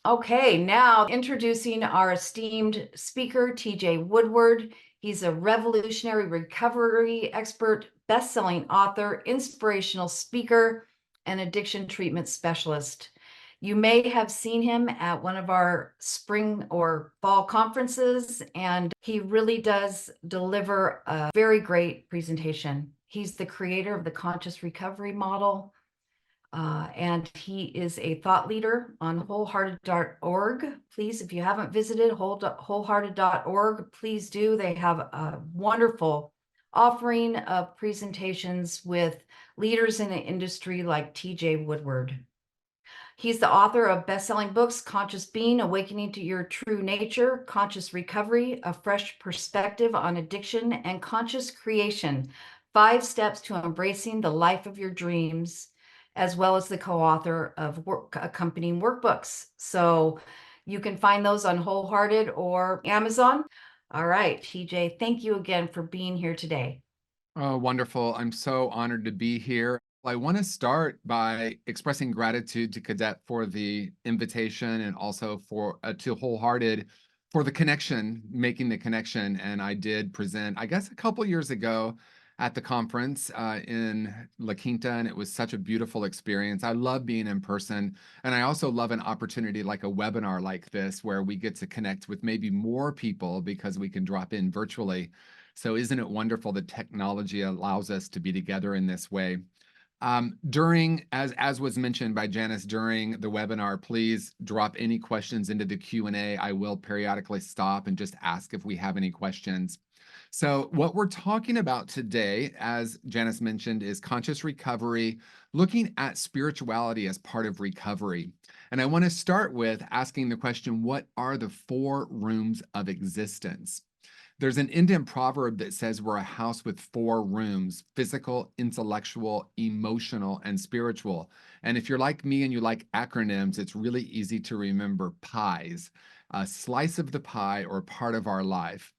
Okay, now introducing our esteemed speaker, TJ Woodward. He's a revolutionary recovery expert, best-selling author, inspirational speaker, and addiction treatment specialist. You may have seen him at one of our spring or fall conferences, and he really does deliver a very great presentation. He's the creator of the conscious recovery model. And he is a thought leader on wholehearted.org. Please, if you haven't visited wholehearted.org, please do. They have a wonderful offering of presentations with leaders in the industry like TJ Woodward. He's the author of best-selling books, Conscious Being, Awakening to Your True Nature, Conscious Recovery, A Fresh Perspective on Addiction, and Conscious Creation, 5 Steps to Embracing the Life of Your Dreams, as well as the co-author of accompanying workbooks. So you can find those on Wholehearted or Amazon. All right, TJ, thank you again for being here today. Oh, wonderful. I'm so honored to be here. I want to start by expressing gratitude to Cadet for the invitation and also for to Wholehearted for the connection, making the connection. And I did present, I guess, a couple years ago at the conference in La Quinta, and it was such a beautiful experience. I love being in person, and I also love an opportunity like a webinar like this where we get to connect with maybe more people because we can drop in virtually. So isn't it wonderful that technology allows us to be together in this way? As was mentioned by Janice during the webinar, please drop any questions into the Q&A. I will periodically stop and just ask if we have any questions. So what we're talking about today, as Janice mentioned, is conscious recovery, looking at spirituality as part of recovery. And I want to start with asking the question, what are the 4 rooms of existence? There's an Indian proverb that says we're a house with 4 rooms: physical, intellectual, emotional, and spiritual. And if you're like me and you like acronyms, it's really easy to remember pies, a slice of the pie or part of our life.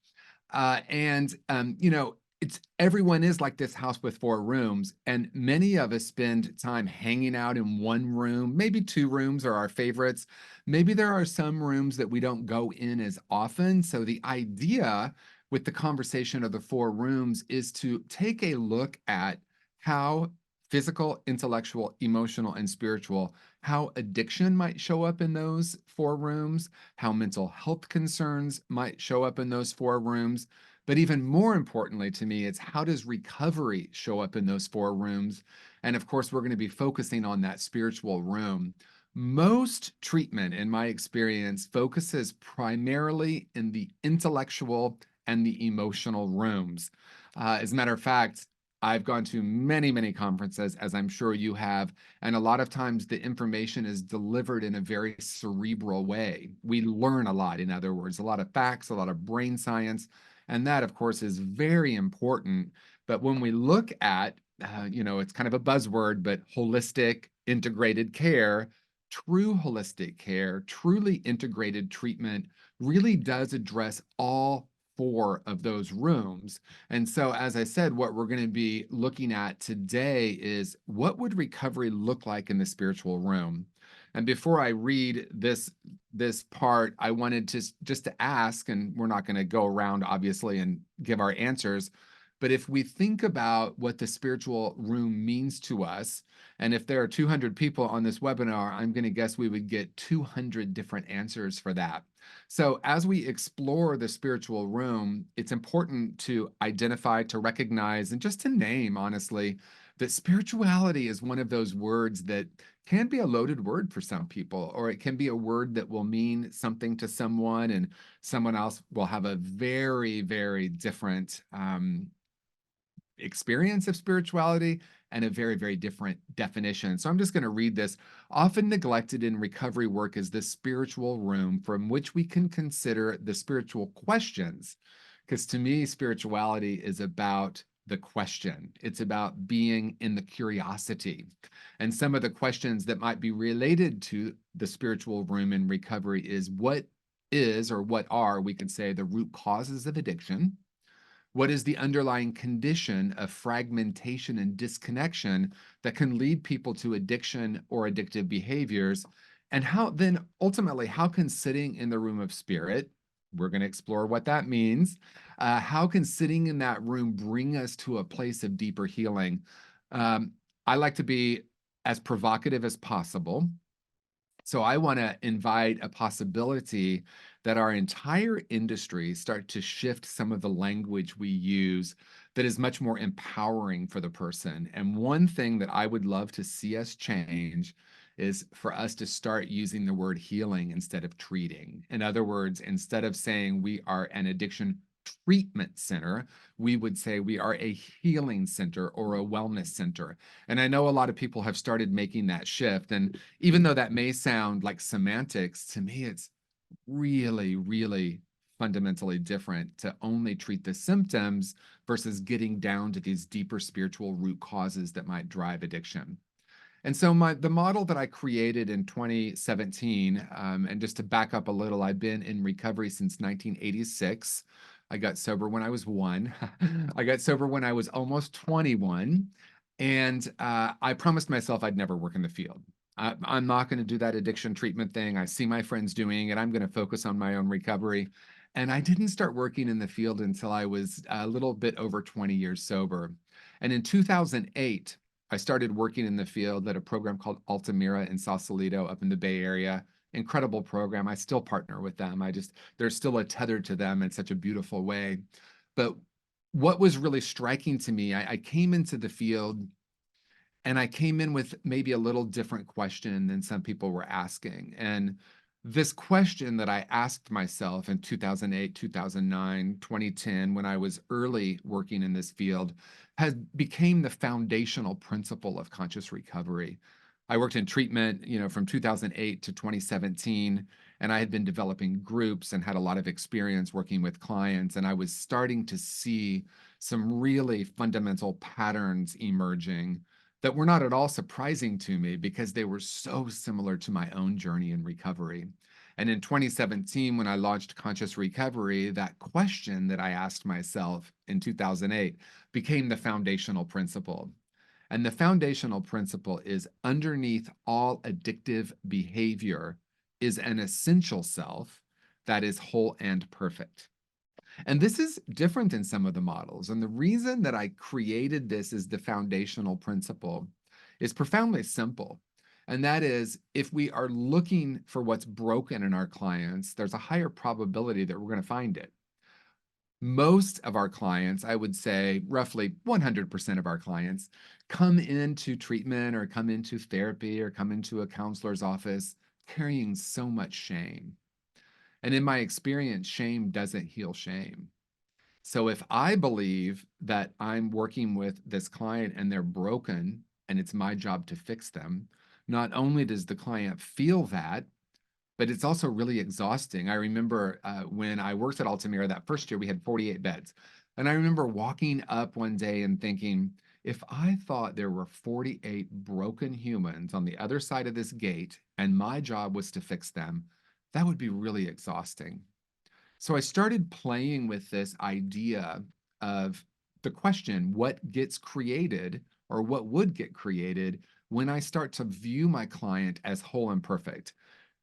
Everyone is like this house with 4 rooms, and many of us spend time hanging out in one room. Maybe 2 rooms are our favorites. Maybe there are some rooms that we don't go in as often. So the idea with the conversation of the 4 rooms is to take a look at how physical, intellectual, emotional, and spiritual, how addiction might show up in those 4 rooms, how mental health concerns might show up in those 4 rooms. But even more importantly to me, it's how does recovery show up in those 4 rooms? And of course, we're going to be focusing on that spiritual room. Most treatment, in my experience, focuses primarily in the intellectual and the emotional rooms. As a matter of fact, I've gone to many, many conferences, as I'm sure you have, and a lot of times the information is delivered in a very cerebral way. We learn a lot, in other words, a lot of facts, a lot of brain science, and that, of course, is very important. But when we look at, it's kind of a buzzword, but holistic, integrated care, true holistic care, truly integrated treatment really does address all 4 of those rooms. And so, as I said, what we're going to be looking at today is what would recovery look like in the spiritual room? And before I read this part, I wanted to just to ask, and we're not going to go around obviously and give our answers, but if we think about what the spiritual room means to us, and if there are 200 people on this webinar, I'm going to guess we would get 200 different answers for that. So as we explore the spiritual room, it's important to identify, to recognize, and just to name, honestly, that spirituality is one of those words that can be a loaded word for some people, or it can be a word that will mean something to someone, and someone else will have a very, very different experience of spirituality and a very, very different definition. So I'm just going to read this. Often neglected in recovery work is the spiritual room from which we can consider the spiritual questions. Because to me, spirituality is about the question. It's about being in the curiosity. And some of the questions that might be related to the spiritual room in recovery is what is, or what are, we could say, the root causes of addiction? What is the underlying condition of fragmentation and disconnection that can lead people to addiction or addictive behaviors? And how then ultimately, how can sitting in the room of spirit, we're going to explore what that means. How can sitting in that room bring us to a place of deeper healing? I like to be as provocative as possible. So I want to invite a possibility that our entire industry start to shift some of the language we use that is much more empowering for the person. And one thing that I would love to see us change is for us to start using the word healing instead of treating. In other words, instead of saying we are an addiction treatment center, we would say we are a healing center or a wellness center. And I know a lot of people have started making that shift. And even though that may sound like semantics, to me, it's really, really fundamentally different to only treat the symptoms versus getting down to these deeper spiritual root causes that might drive addiction. And so the model that I created in 2017, and just to back up a little, I've been in recovery since 1986. I got sober when I was 1. I got sober when I was almost 21. And I promised myself I'd never work in the field. I'm not going to do that addiction treatment thing. I see my friends doing it. I'm going to focus on my own recovery. And I didn't start working in the field until I was a little bit over 20 years sober. And in 2008, I started working in the field at a program called Altamira in Sausalito up in the Bay Area. Incredible program. I still partner with them. There's still a tether to them in such a beautiful way. But what was really striking to me, I came into the field and I came in with maybe a little different question than some people were asking. And this question that I asked myself in 2008, 2009, 2010, when I was early working in this field, has became the foundational principle of conscious recovery. I worked in treatment, from 2008 to 2017, and I had been developing groups and had a lot of experience working with clients, and I was starting to see some really fundamental patterns emerging that were not at all surprising to me because they were so similar to my own journey in recovery. And in 2017, when I launched Conscious Recovery, that question that I asked myself in 2008 became the foundational principle. And the foundational principle is underneath all addictive behavior is an essential self that is whole and perfect. And this is different in some of the models. And the reason that I created this as the foundational principle is profoundly simple. And that is, if we are looking for what's broken in our clients, there's a higher probability that we're going to find it. Most of our clients, I would say roughly 100% of our clients, come into treatment or come into therapy or come into a counselor's office carrying so much shame. And in my experience, shame doesn't heal shame. So if I believe that I'm working with this client and they're broken and it's my job to fix them, not only does the client feel that, but it's also really exhausting. I remember when I worked at Altamira that first year, we had 48 beds. And I remember walking up one day and thinking, if I thought there were 48 broken humans on the other side of this gate and my job was to fix them, that would be really exhausting. So I started playing with this idea of the question, what gets created or what would get created when I start to view my client as whole and perfect?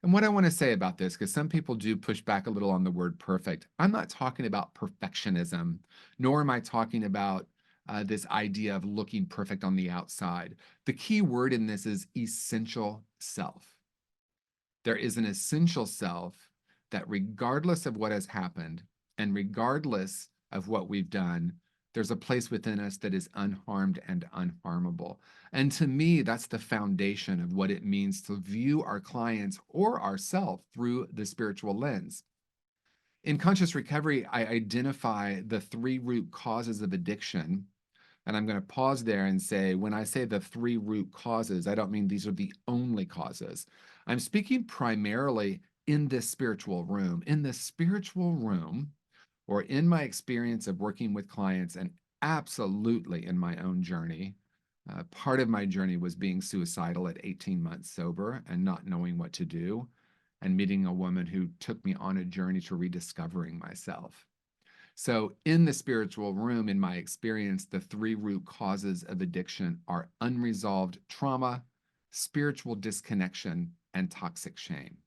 And what I want to say about this, because some people do push back a little on the word perfect, I'm not talking about perfectionism, nor am I talking about this idea of looking perfect on the outside. The key word in this is essential self. There is an essential self that regardless of what has happened and regardless of what we've done, there's a place within us that is unharmed and unharmable. And to me, that's the foundation of what it means to view our clients or ourselves through the spiritual lens. In conscious recovery, I identify the 3 root causes of addiction. And I'm going to pause there and say, when I say the 3 root causes, I don't mean these are the only causes. I'm speaking primarily in this spiritual room. In the spiritual room, or in my experience of working with clients, and absolutely in my own journey, part of my journey was being suicidal at 18 months sober and not knowing what to do, and meeting a woman who took me on a journey to rediscovering myself. So in the spiritual room, in my experience, the 3 root causes of addiction are unresolved trauma, spiritual disconnection, and toxic shame.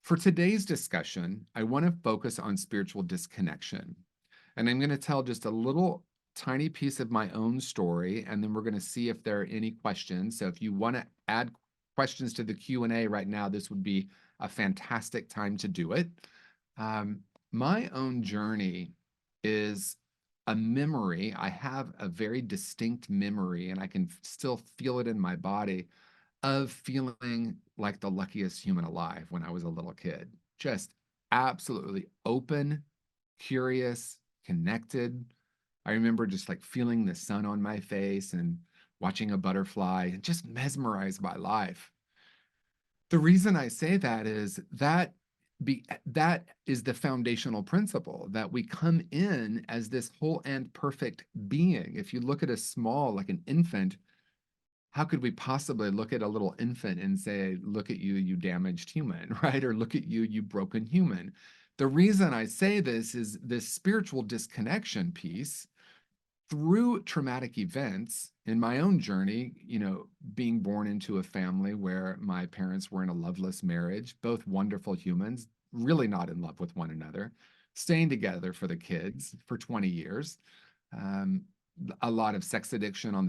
For today's discussion, I want to focus on spiritual disconnection. And I'm going to tell just a little tiny piece of my own story, and then we're going to see if there are any questions. So if you want to add questions to the Q&A right now, this would be a fantastic time to do it. My own journey is a memory. I have a very distinct memory, and I can still feel it in my body of feeling like the luckiest human alive when I was a little kid. Just absolutely open, curious, connected. I remember just like feeling the sun on my face and watching a butterfly and just mesmerized by life. The reason I say that is that is the foundational principle that we come in as this whole and perfect being. If you look at a small, like an infant, how could we possibly look at a little infant and say, look at you, you damaged human, right? Or look at you, you broken human. The reason I say this is this spiritual disconnection piece through traumatic events in my own journey, being born into a family where my parents were in a loveless marriage, both wonderful humans, really not in love with one another, staying together for the kids for 20 years. A lot of sex addiction on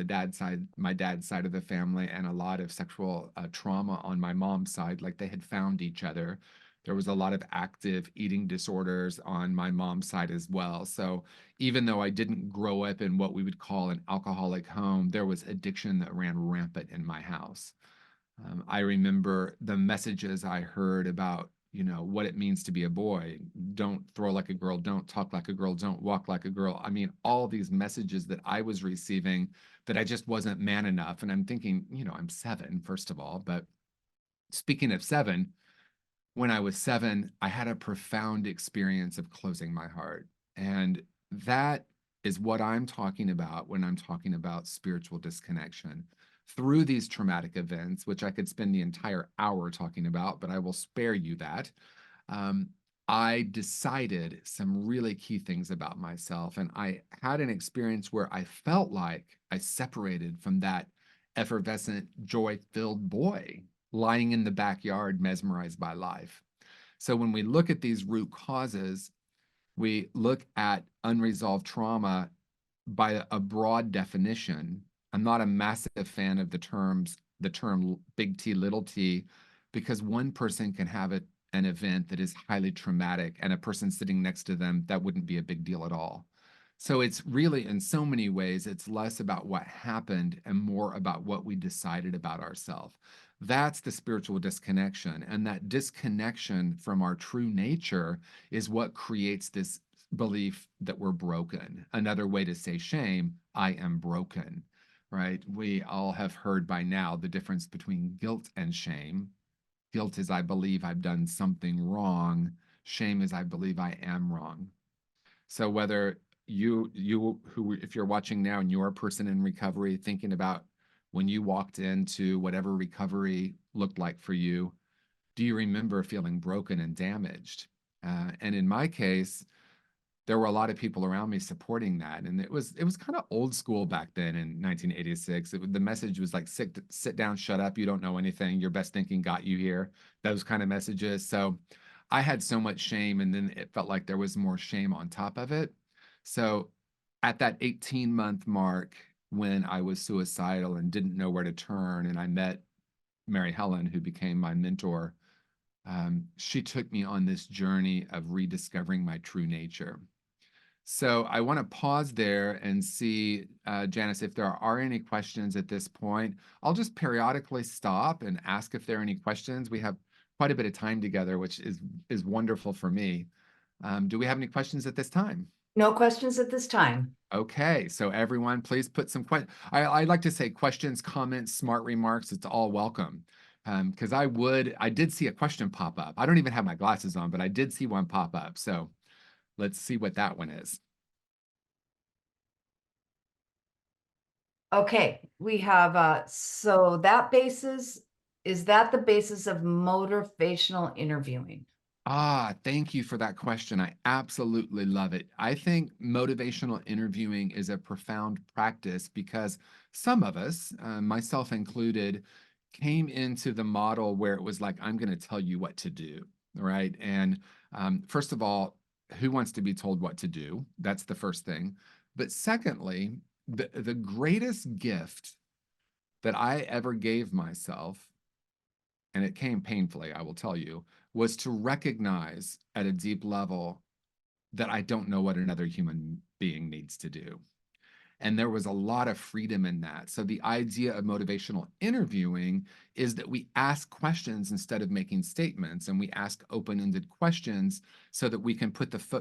my dad's side of the family, and a lot of sexual trauma on my mom's side. Like they had found each other. There was a lot of active eating disorders on my mom's side as well. So even though I didn't grow up in what we would call an alcoholic home, there was addiction that ran rampant in my house. I remember the messages I heard about, what it means to be a boy. Don't throw like a girl, don't talk like a girl, don't walk like a girl. I mean, all these messages that I was receiving that I just wasn't man enough. And I'm thinking, I'm 7, first of all. But speaking of 7, when I was 7, I had a profound experience of closing my heart. And that is what I'm talking about when I'm talking about spiritual disconnection. Through these traumatic events, which I could spend the entire hour talking about, but I will spare you that, I decided some really key things about myself. And I had an experience where I felt like I separated from that effervescent, joy-filled boy lying in the backyard, mesmerized by life. So when we look at these root causes, we look at unresolved trauma by a broad definition. I'm not a massive fan of the term big T, little t, because one person can have an event that is highly traumatic, and a person sitting next to them, that wouldn't be a big deal at all. So it's really, in so many ways, it's less about what happened and more about what we decided about ourselves. That's the spiritual disconnection. And that disconnection from our true nature is what creates this belief that we're broken. Another way to say shame, I am broken, right? We all have heard by now the difference between guilt and shame. Guilt is I believe I've done something wrong. Shame is I believe I am wrong. So whether if you're watching now and you're a person in recovery, thinking about when you walked into whatever recovery looked like for you, do you remember feeling broken and damaged? And in my case, there were a lot of people around me supporting that. And it was kind of old school back then in 1986. The message was like, sit down, shut up, you don't know anything, your best thinking got you here, those kind of messages. So I had so much shame, and then it felt like there was more shame on top of it. So at that 18-month mark, when I was suicidal and didn't know where to turn, and I met Mary Helen, who became my mentor, she took me on this journey of rediscovering my true nature. So I want to pause there and see, Janice, if there are any questions at this point. I'll just periodically stop and ask if there are any questions. We have quite a bit of time together, which is wonderful for me. Do we have any questions at this time? No questions at this time. Okay, so everyone, please put some questions. I like to say questions, comments, smart remarks. It's all welcome. Because I did see a question pop up. I don't even have my glasses on, but I did see one pop up. So let's see what that one is. Okay, we have, so that is that the basis of motivational interviewing? Thank you for that question. I absolutely love it. I think motivational interviewing is a profound practice because some of us, myself included, came into the model where it was like, I'm going to tell you what to do, right? And first of all, who wants to be told what to do? That's the first thing. But secondly, the greatest gift that I ever gave myself, and it came painfully, I will tell you, was to recognize at a deep level that I don't know what another human being needs to do. And there was a lot of freedom in that. So the idea of motivational interviewing is that we ask questions instead of making statements, and we ask open-ended questions so that we can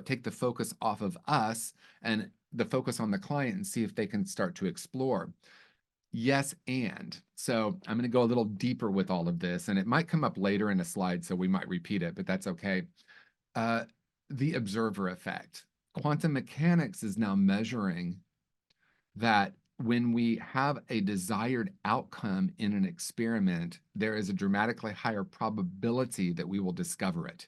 take the focus off of us and the focus on the client and see if they can start to explore. Yes, and so I'm going to go a little deeper with all of this, and it might come up later in a slide, so we might repeat it, but that's okay. The observer effect. Quantum mechanics is now measuring that when we have a desired outcome in an experiment, there is a dramatically higher probability that we will discover it.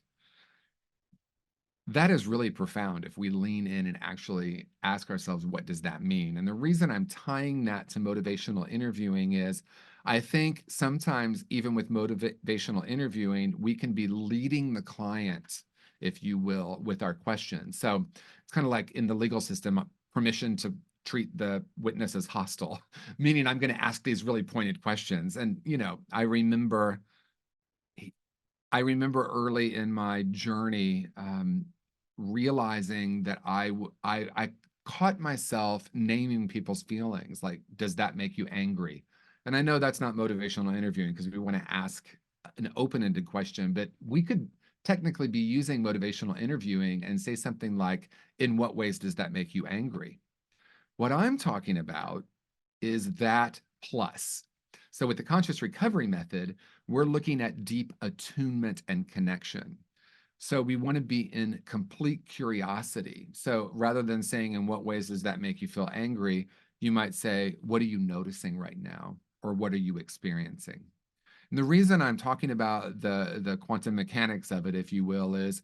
That is really profound if we lean in and actually ask ourselves, what does that mean? And the reason I'm tying that to motivational interviewing is I think sometimes, even with motivational interviewing, we can be leading the client, if you will, with our questions. So it's kind of like in the legal system, permission to treat the witness as hostile, meaning I'm going to ask these really pointed questions. And, I remember early in my journey realizing that I caught myself naming people's feelings, like, does that make you angry? And I know that's not motivational interviewing because we want to ask an open-ended question, but we could technically be using motivational interviewing and say something like, in what ways does that make you angry? What I'm talking about is that plus. So with the conscious recovery method, we're looking at deep attunement and connection. So we want to be in complete curiosity. So rather than saying, in what ways does that make you feel angry? You might say, what are you noticing right now? Or what are you experiencing? And the reason I'm talking about the quantum mechanics of it, if you will, is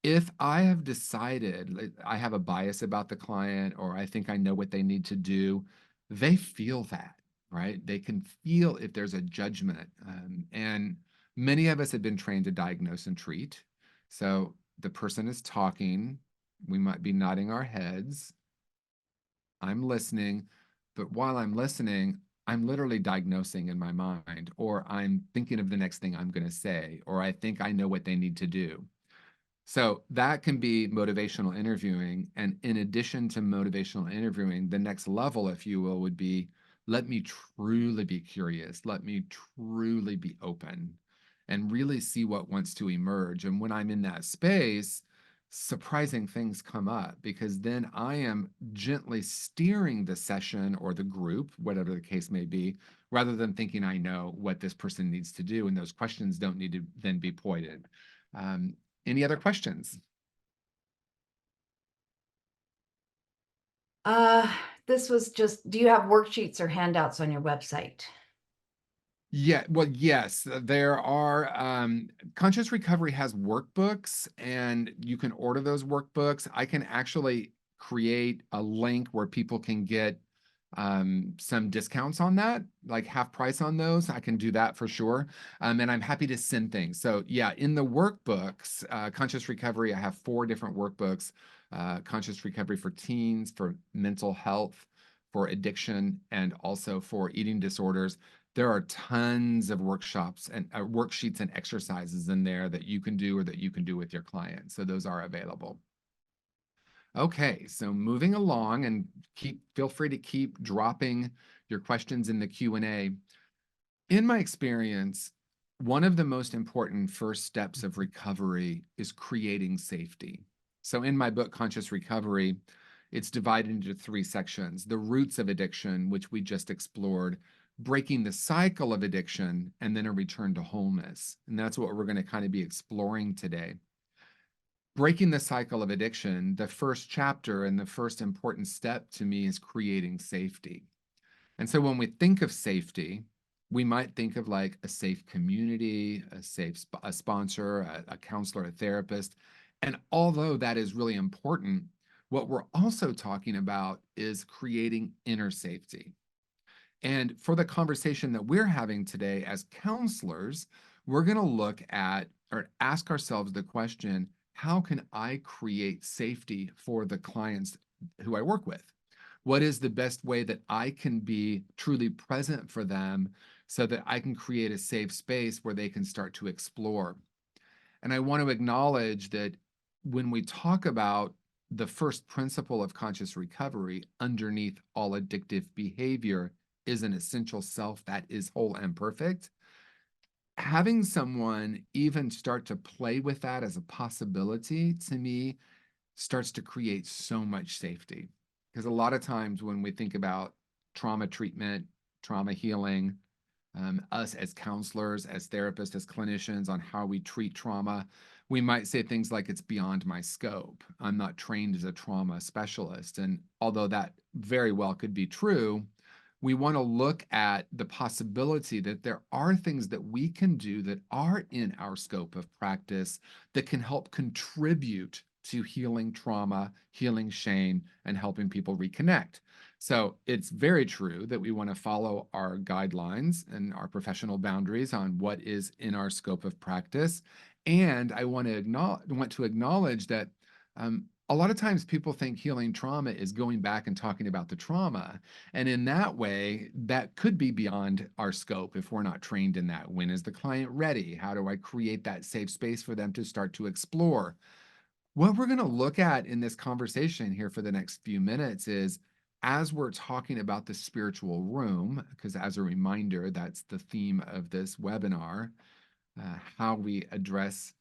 if I have decided I have a bias about the client, or I think I know what they need to do, they feel that, right? They can feel if there's a judgment. And many of us have been trained to diagnose and treat. So the person is talking, we might be nodding our heads. I'm listening, but while I'm listening, I'm literally diagnosing in my mind, or I'm thinking of the next thing I'm going to say, or I think I know what they need to do. So that can be motivational interviewing. And in addition to motivational interviewing, the next level, if you will, would be, let me truly be curious. Let me truly be open and really see what wants to emerge. And when I'm in that space, surprising things come up, because then I am gently steering the session or the group, whatever the case may be, rather than thinking I know what this person needs to do. And those questions don't need to then be pointed. Any other questions? This was just, do you have worksheets or handouts on your website? Yeah, well, yes, there are. Conscious Recovery has workbooks, and you can order those workbooks. I can actually create a link where people can get some discounts on that, like half price on those. I can do that for sure. And I'm happy to send things. So yeah, in the workbooks, Conscious Recovery, I have 4 different workbooks. Conscious Recovery for teens, for mental health, for addiction, and also for eating disorders. There are tons of workshops and worksheets and exercises in there that you can do, or that you can do with your clients. So those are available. Okay, so moving along, and feel free to keep dropping your questions in the Q&A. In my experience, one of the most important first steps of recovery is creating safety. So in my book, Conscious Recovery, it's divided into 3 sections: the roots of addiction, which we just explored, breaking the cycle of addiction, and then a return to wholeness. And that's what we're going to kind of be exploring today. Breaking the cycle of addiction, the first chapter and the first important step to me is creating safety. And so when we think of safety, we might think of like a safe community, a sponsor, a counselor, a therapist. And although that is really important, what we're also talking about is creating inner safety. And for the conversation that we're having today as counselors, we're going to look at or ask ourselves the question, how can I create safety for the clients who I work with? What is the best way that I can be truly present for them so that I can create a safe space where they can start to explore? And I want to acknowledge that when we talk about the first principle of conscious recovery, underneath all addictive behavior is an essential self that is whole and perfect. Having someone even start to play with that as a possibility, to me, starts to create so much safety. Because a lot of times when we think about trauma treatment, trauma healing, us as counselors, as therapists, as clinicians on how we treat trauma, we might say things like, it's beyond my scope. I'm not trained as a trauma specialist. And although that very well could be true, we want to look at the possibility that there are things that we can do that are in our scope of practice that can help contribute to healing trauma, healing shame, and helping people reconnect. So it's very true that we want to follow our guidelines and our professional boundaries on what is in our scope of practice. And I want to acknowledge that a lot of times people think healing trauma is going back and talking about the trauma. And in that way, that could be beyond our scope if we're not trained in that. When is the client ready? How do I create that safe space for them to start to explore? What we're going to look at in this conversation here for the next few minutes is, as we're talking about the spiritual room, because as a reminder, that's the theme of this webinar, how we address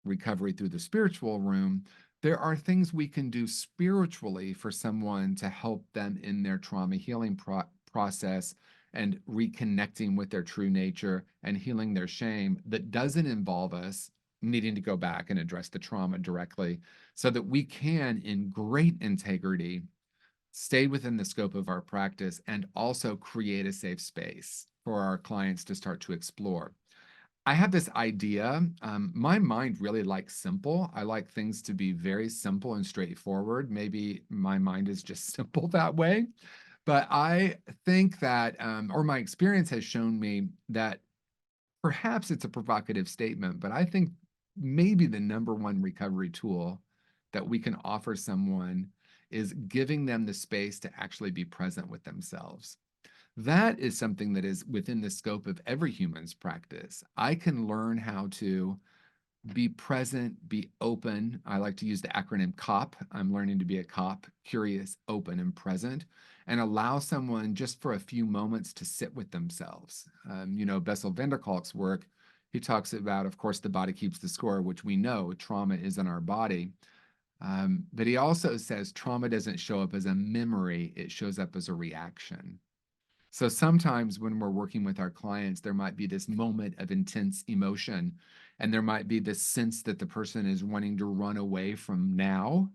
recovery through the spiritual room, there are things we can do spiritually for someone to help them in their trauma healing process and reconnecting with their true nature and healing their shame that doesn't involve us needing to go back and address the trauma directly, so that we can, in great integrity, stay within the scope of our practice and also create a safe space for our clients to start to explore. I have this idea. My mind really likes simple. I like things to be very simple and straightforward. Maybe my mind is just simple that way. But I think that, or my experience has shown me that perhaps it's a provocative statement, but I think maybe the number one recovery tool that we can offer someone is giving them the space to actually be present with themselves. That is something that is within the scope of every human's practice. I can learn how to be present, be open. I like to use the acronym COP. I'm learning to be a COP, curious, open, and present, and allow someone just for a few moments to sit with themselves. Bessel van der Kolk's work, he talks about, of course, the body keeps the score, which we know trauma is in our body. But he also says trauma doesn't show up as a memory, it shows up as a reaction. So sometimes when we're working with our clients, there might be this moment of intense emotion, and there might be this sense that the person is wanting to run away from now.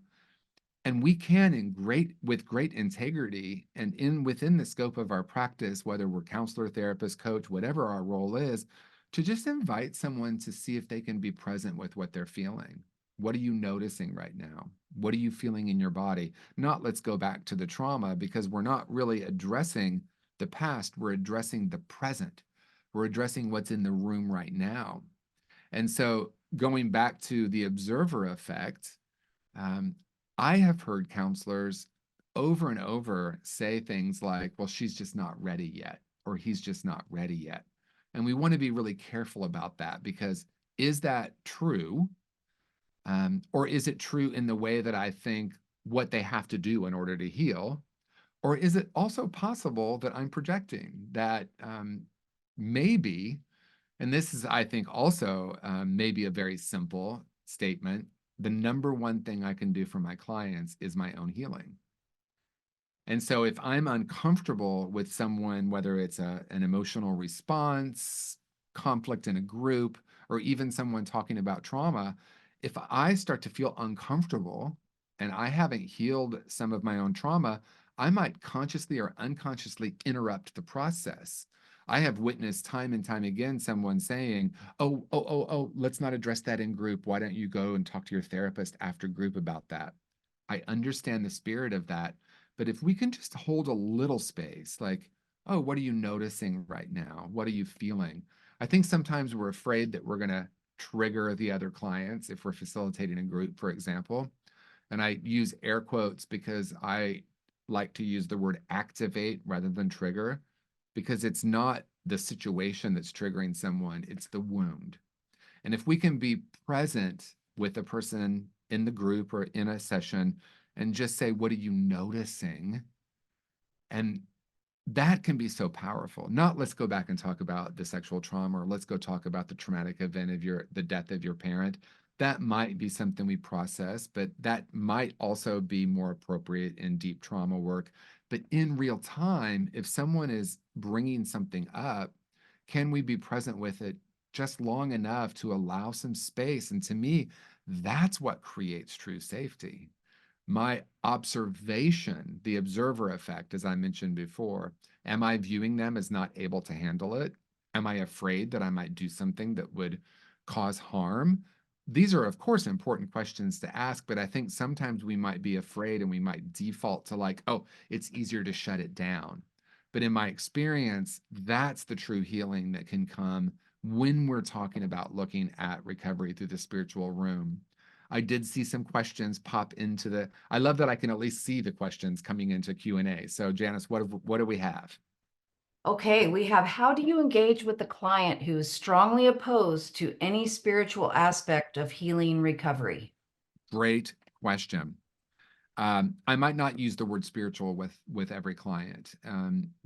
And we can, with great integrity and within the scope of our practice, whether we're counselor, therapist, coach, whatever our role is, to just invite someone to see if they can be present with what they're feeling. What are you noticing right now? What are you feeling in your body? Not let's go back to the trauma, because we're not really addressing the past, we're addressing the present. We're addressing what's in the room right now. And so going back to the observer effect, I have heard counselors over and over say things like, well, she's just not ready yet, or he's just not ready yet. And we want to be really careful about that, because is that true? Or is it true in the way that I think what they have to do in order to heal? Or is it also possible that I'm projecting that maybe, and this is, I think, also maybe a very simple statement, the number one thing I can do for my clients is my own healing. And so if I'm uncomfortable with someone, whether it's an emotional response, conflict in a group, or even someone talking about trauma, if I start to feel uncomfortable and I haven't healed some of my own trauma, I might consciously or unconsciously interrupt the process. I have witnessed time and time again someone saying, oh, let's not address that in group. Why don't you go and talk to your therapist after group about that? I understand the spirit of that. But if we can just hold a little space, like, Oh, what are you noticing right now? What are you feeling? I think sometimes we're afraid that we're going to trigger the other clients if we're facilitating a group, for example. And I use air quotes because I like to use the word activate rather than trigger, because it's not the situation that's triggering someone, it's the wound. And if we can be present with a person in the group or in a session and just say, what are you noticing? And that can be so powerful. Not let's go back and talk about the sexual trauma, or let's go talk about the traumatic event of the death of your parent. That might be something we process, but that might also be more appropriate in deep trauma work. But in real time, if someone is bringing something up, can we be present with it just long enough to allow some space? And to me, that's what creates true safety. My observation, the observer effect, as I mentioned before, am I viewing them as not able to handle it? Am I afraid that I might do something that would cause harm? These are, of course, important questions to ask, but I think sometimes we might be afraid and we might default to like, oh, it's easier to shut it down. But in my experience, that's the true healing that can come when we're talking about looking at recovery through the spiritual room. I did see some questions pop into I love that I can at least see the questions coming into Q&A. So Janice, what do we have? Okay, we have, how do you engage with the client who is strongly opposed to any spiritual aspect of healing recovery? Great question. I might not use the word spiritual with every client,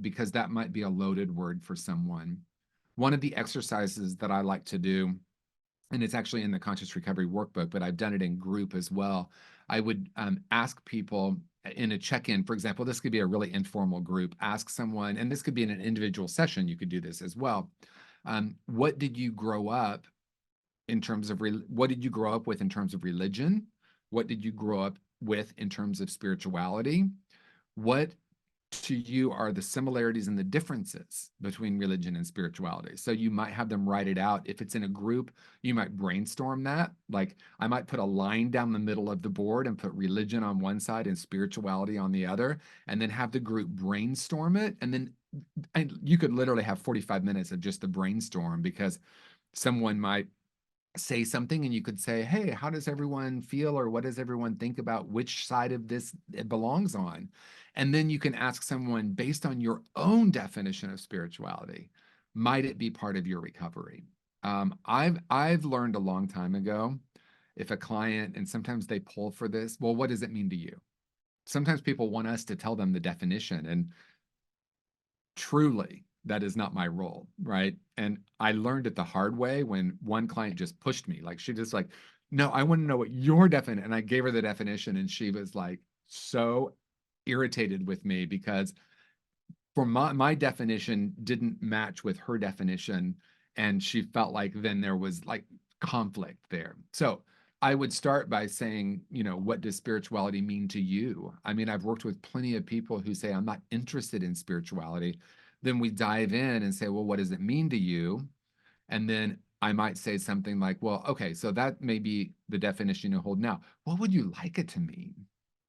because that might be a loaded word for someone. One of the exercises that I like to do, and it's actually in the Conscious Recovery Workbook, but I've done it in group as well. I would ask people in a check-in, for example, this could be a really informal group, ask someone, and this could be in an individual session, you could do this as well. What did you grow up in terms of, what did you grow up with in terms of religion? What did you grow up with in terms of spirituality? What to you are the similarities and the differences between religion and spirituality? So you might have them write it out. If it's in a group, you might brainstorm that. Like I might put a line down the middle of the board and put religion on one side and spirituality on the other, and then have the group brainstorm it. And you could literally have 45 minutes of just the brainstorm, because someone might say something and you could say, hey, how does everyone feel, or what does everyone think about which side of this it belongs on? And then you can ask someone, based on your own definition of spirituality, might it be part of your recovery? I've learned a long time ago, if a client, and sometimes they pull for this, well, what does it mean to you? Sometimes people want us to tell them the definition, and truly, that is not my role, right? And I learned it the hard way when one client just pushed me. Like she just like, no, I want to know what your definition. And I gave her the definition, and she was like so irritated with me because for my definition didn't match with her definition, and she felt like then there was like conflict there. So I would start by saying, what does spirituality mean to you? I mean, I've worked with plenty of people who say, I'm not interested in spirituality. Then we dive in and say, well, what does it mean to you? And then I might say something like, well, okay, so that may be the definition you hold now. What would you like it to mean?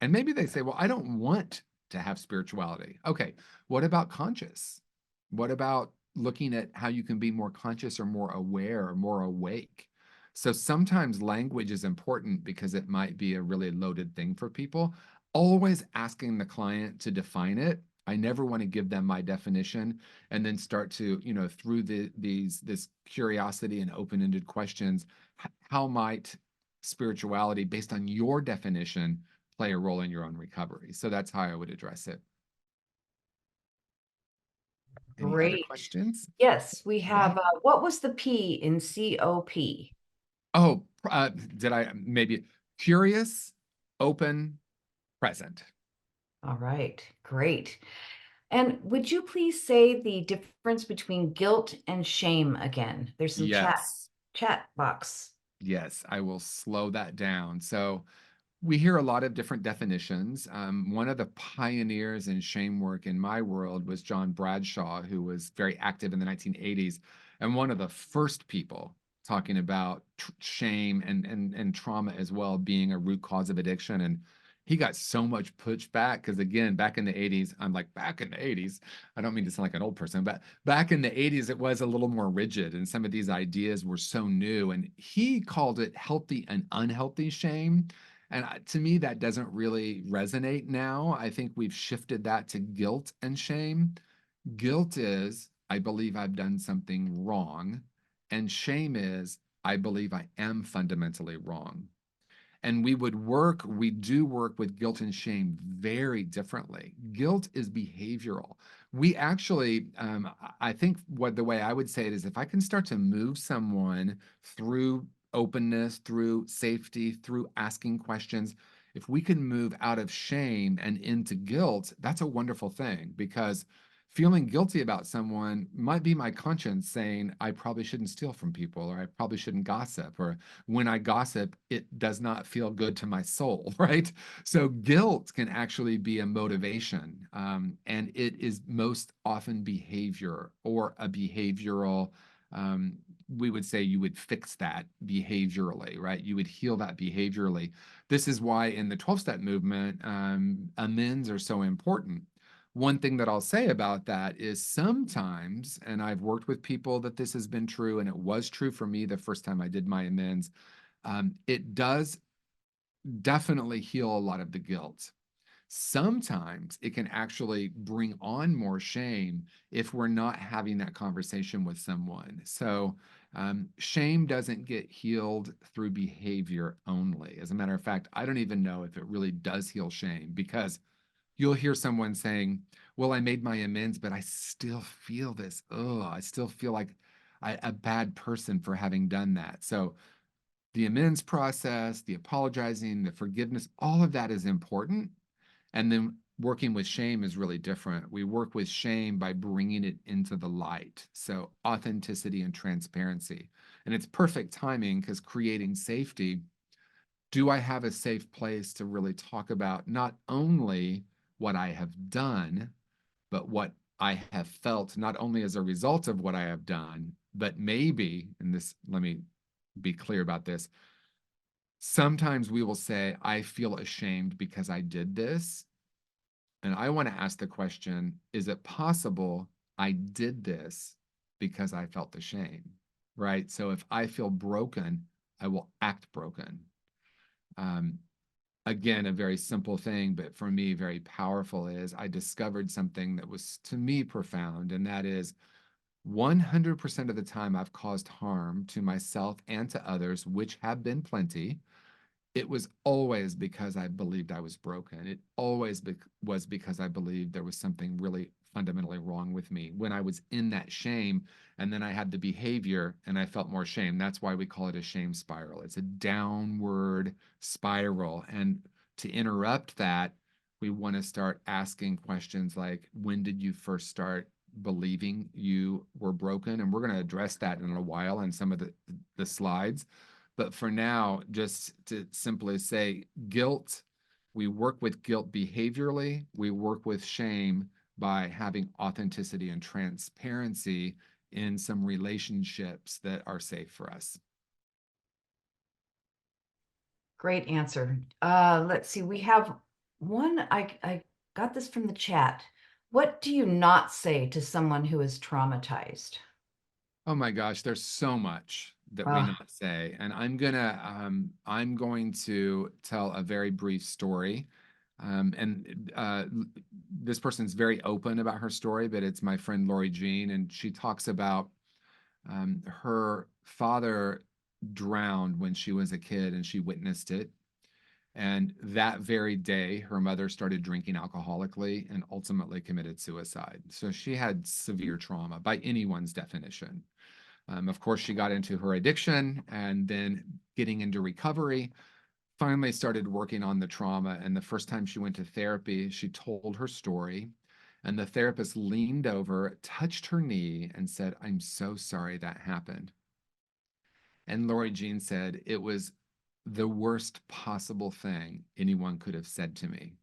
And maybe they say, well, I don't want to have spirituality. Okay, what about conscious? What about looking at how you can be more conscious or more aware or more awake? So sometimes language is important because it might be a really loaded thing for people. Always asking the client to define it. I never want to give them my definition and then start to, through this curiosity and open-ended questions, how might spirituality, based on your definition, play a role in your own recovery? So that's how I would address it. Any other Great. questions? Yes, we Yeah. have, what was the P in COP? Oh, did I maybe curious, open, present? All right, great. And would you please say the difference between guilt and shame again? There's some Yes. chat box. Yes, I will slow that down. So we hear a lot of different definitions. One of the pioneers in shame work in my world was John Bradshaw, who was very active in the 1980s, and one of the first people talking about shame and trauma as well being a root cause of addiction. And he got so much pushback because, again, back in the 80s, I'm like, back in the 80s, I don't mean to sound like an old person, but back in the 80s, it was a little more rigid and some of these ideas were so new. And he called it healthy and unhealthy shame. And to me, that doesn't really resonate now. I think we've shifted that to guilt and shame. Guilt is, I believe I've done something wrong. And shame is, I believe I am fundamentally wrong. And we do work with guilt and shame very differently. Guilt is behavioral. We actually, I think the way I would say it is if I can start to move someone through openness, through safety, through asking questions, if we can move out of shame and into guilt, that's a wonderful thing because feeling guilty about someone might be my conscience saying, I probably shouldn't steal from people, or I probably shouldn't gossip, or when I gossip, it does not feel good to my soul, right? So guilt can actually be a motivation, and it is most often behavior or a behavioral. We would say you would fix that behaviorally, right? You would heal that behaviorally. This is why in the 12-step movement, amends are so important. One thing that I'll say about that is sometimes, and I've worked with people that this has been true, and it was true for me the first time I did my amends, it does definitely heal a lot of the guilt. Sometimes it can actually bring on more shame if we're not having that conversation with someone. So, shame doesn't get healed through behavior only. As a matter of fact, I don't even know if it really does heal shame because you'll hear someone saying, well, I made my amends, but I still feel this. Oh, I still feel like a bad person for having done that. So the amends process, the apologizing, the forgiveness, all of that is important. And then working with shame is really different. We work with shame by bringing it into the light. So authenticity and transparency. And it's perfect timing because creating safety, do I have a safe place to really talk about not only what I have done, but what I have felt, not only as a result of what I have done, but maybe, and this, let me be clear about this. Sometimes we will say, I feel ashamed because I did this. And I want to ask the question, is it possible I did this because I felt the shame? Right? So if I feel broken, I will act broken. Um, Again, a very simple thing, but for me, very powerful is I discovered something that was to me profound, and that is 100% of the time I've caused harm to myself and to others, which have been plenty. It was always because I believed I was broken. It always was because I believed there was something really fundamentally wrong with me. When I was in that shame, and then I had the behavior and I felt more shame. That's why we call it a shame spiral. It's a downward spiral. And to interrupt that, we want to start asking questions like, when did you first start believing you were broken? And we're going to address that in a while in some of the slides. But for now, just to simply say guilt, we work with guilt behaviorally, we work with shame by having authenticity and transparency in some relationships that are safe for us. Great answer. Let's see. We have one. I got this from the chat. What do you not say to someone who is traumatized? Oh my gosh, there's so much that we Uh, not say, and I'm going to tell a very brief story. And this person's very open about her story, but it's my friend Lori Jean, and she talks about her father drowned when she was a kid, and she witnessed it. And that very day, her mother started drinking alcoholically and ultimately committed suicide. So she had severe trauma by anyone's definition. Of course, she got into her addiction and then getting into recovery, finally started working on the trauma. And the first time she went to therapy, she told her story. And the therapist leaned over, touched her knee, and said, I'm so sorry that happened. And Lori Jean said, it was the worst possible thing anyone could have said to me.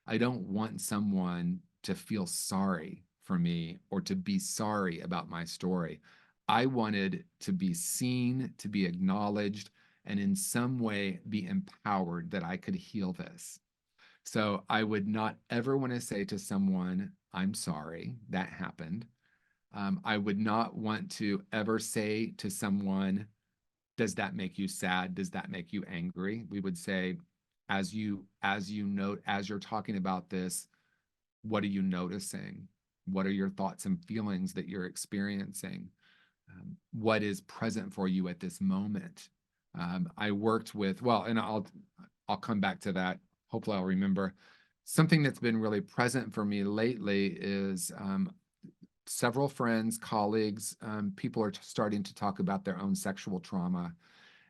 I don't want someone to feel sorry for me or to be sorry about my story. I wanted to be seen, to be acknowledged, and in some way be empowered that I could heal this. So I would not ever want to say to someone, I'm sorry, that happened. I would not want to ever say to someone, does that make you sad? Does that make you angry? We would say, as you note, as you're talking about this, what are you noticing? What are your thoughts and feelings that you're experiencing? What is present for you at this moment? I worked with, well, and I'll come back to that. Hopefully I'll remember. Something that's been really present for me lately is several friends, colleagues, people are starting to talk about their own sexual trauma.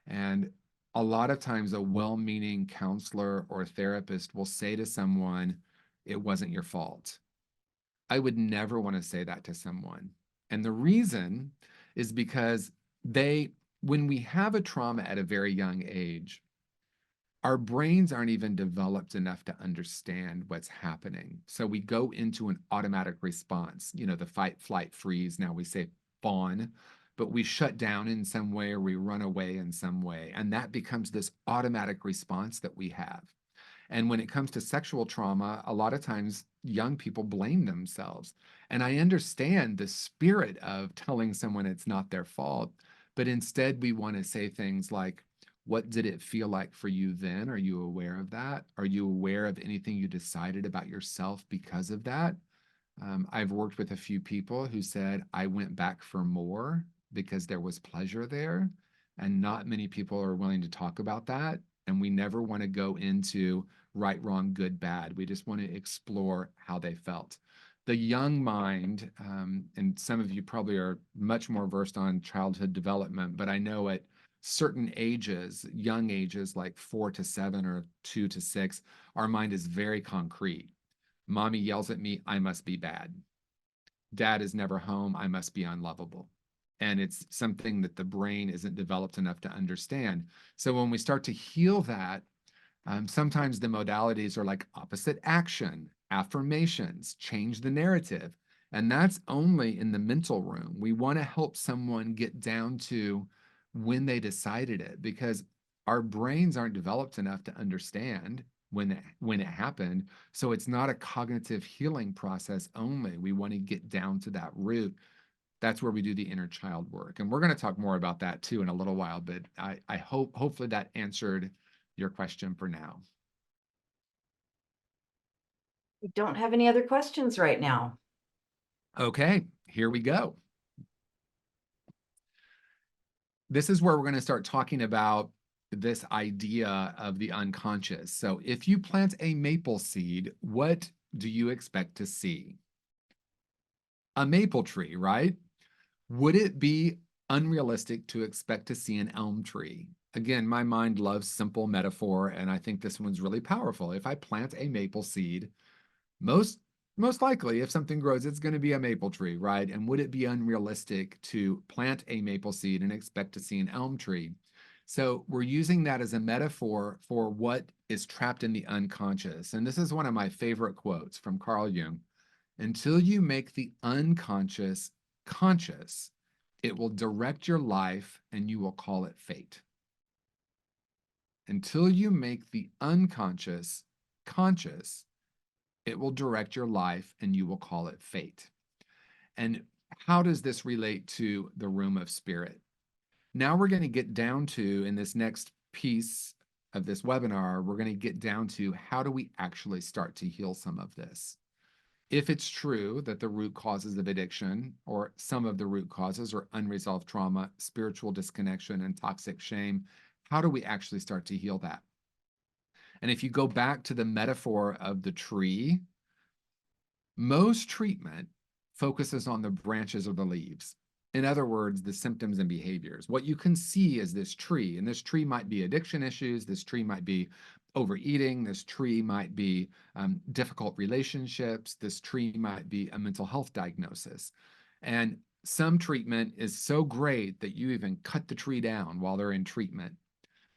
And a lot of times a well-meaning counselor or therapist will say to someone, it wasn't your fault. I would never want to say that to someone. And the reason is because when we have a trauma at a very young age, our brains aren't even developed enough to understand what's happening. So we go into an automatic response, the fight, flight, freeze. Now we say fawn, but we shut down in some way or we run away in some way. And that becomes this automatic response that we have. And when it comes to sexual trauma, a lot of times young people blame themselves. And I understand the spirit of telling someone it's not their fault, but instead we want to say things like, what did it feel like for you then? Are you aware of that? Are you aware of anything you decided about yourself because of that? I've worked with a few people who said, I went back for more because there was pleasure there. And not many people are willing to talk about that. And we never want to go into right, wrong, good, bad. We just want to explore how they felt. The young mind, and some of you probably are much more versed on childhood development, but I know at certain ages, young ages like 4 to 7 or 2 to 6, our mind is very concrete. Mommy yells at me, I must be bad. Dad is never home, I must be unlovable. And it's something that the brain isn't developed enough to understand. So when we start to heal that, sometimes the modalities are like opposite action, affirmations, change the narrative. And that's only in the mental room. We want to help someone get down to when they decided it, because our brains aren't developed enough to understand when it happened. So it's not a cognitive healing process only. We want to get down to that root. That's where we do the inner child work. And we're going to talk more about that too in a little while, but I hopefully that answered your question for now. We don't have any other questions right now. Okay, here we go. This is where we're going to start talking about this idea of the unconscious. So if you plant a maple seed, what do you expect to see? A maple tree, right? Would it be unrealistic to expect to see an elm tree? Again, my mind loves simple metaphor, and I think this one's really powerful. If I plant a maple seed, most likely if something grows, it's going to be a maple tree, right? And would it be unrealistic to plant a maple seed and expect to see an elm tree? So we're using that as a metaphor for what is trapped in the unconscious. And this is one of my favorite quotes from Carl Jung. Until you make the unconscious conscious, it will direct your life and you will call it fate. Until you make the unconscious conscious, it will direct your life and you will call it fate. And how does this relate to the room of spirit? Now we're going to get down to, in this next piece of this webinar, we're going to get down to how do we actually start to heal some of this? If it's true that the root causes of addiction or some of the root causes are unresolved trauma, spiritual disconnection, and toxic shame, how do we actually start to heal that? And if you go back to the metaphor of the tree, most treatment focuses on the branches or the leaves. In other words, the symptoms and behaviors. What you can see is this tree, and this tree might be addiction issues, this tree might be overeating, this tree might be difficult relationships, this tree might be a mental health diagnosis. And some treatment is so great that you even cut the tree down while they're in treatment.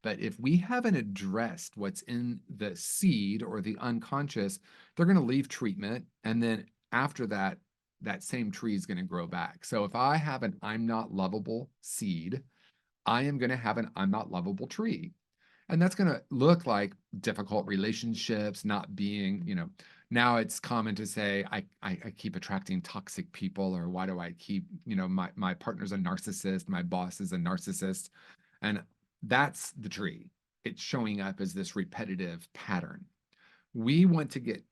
But if we haven't addressed what's in the seed or the unconscious, they're going to leave treatment. And then after that, that same tree is going to grow back. So if I have an I'm not lovable seed, I am going to have an I'm not lovable tree. And that's going to look like difficult relationships, not being, now it's common to say, I keep attracting toxic people, or why do I keep, my partner's a narcissist, my boss is a narcissist. And that's the tree. It's showing up as this repetitive pattern. We want to get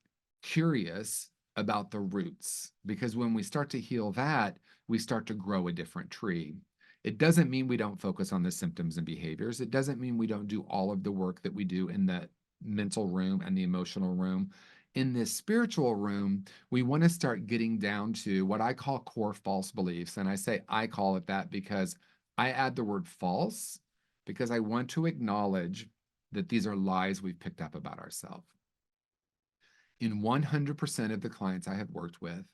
curious about the roots, because when we start to heal that, we start to grow a different tree. It doesn't mean we don't focus on the symptoms and behaviors. It doesn't mean we don't do all of the work that we do in the mental room and the emotional room. In this spiritual room, we want to start getting down to what I call core false beliefs. And I say I call it that because I add the word false, because I want to acknowledge that these are lies we've picked up about ourselves. In 100% of the clients I have worked with,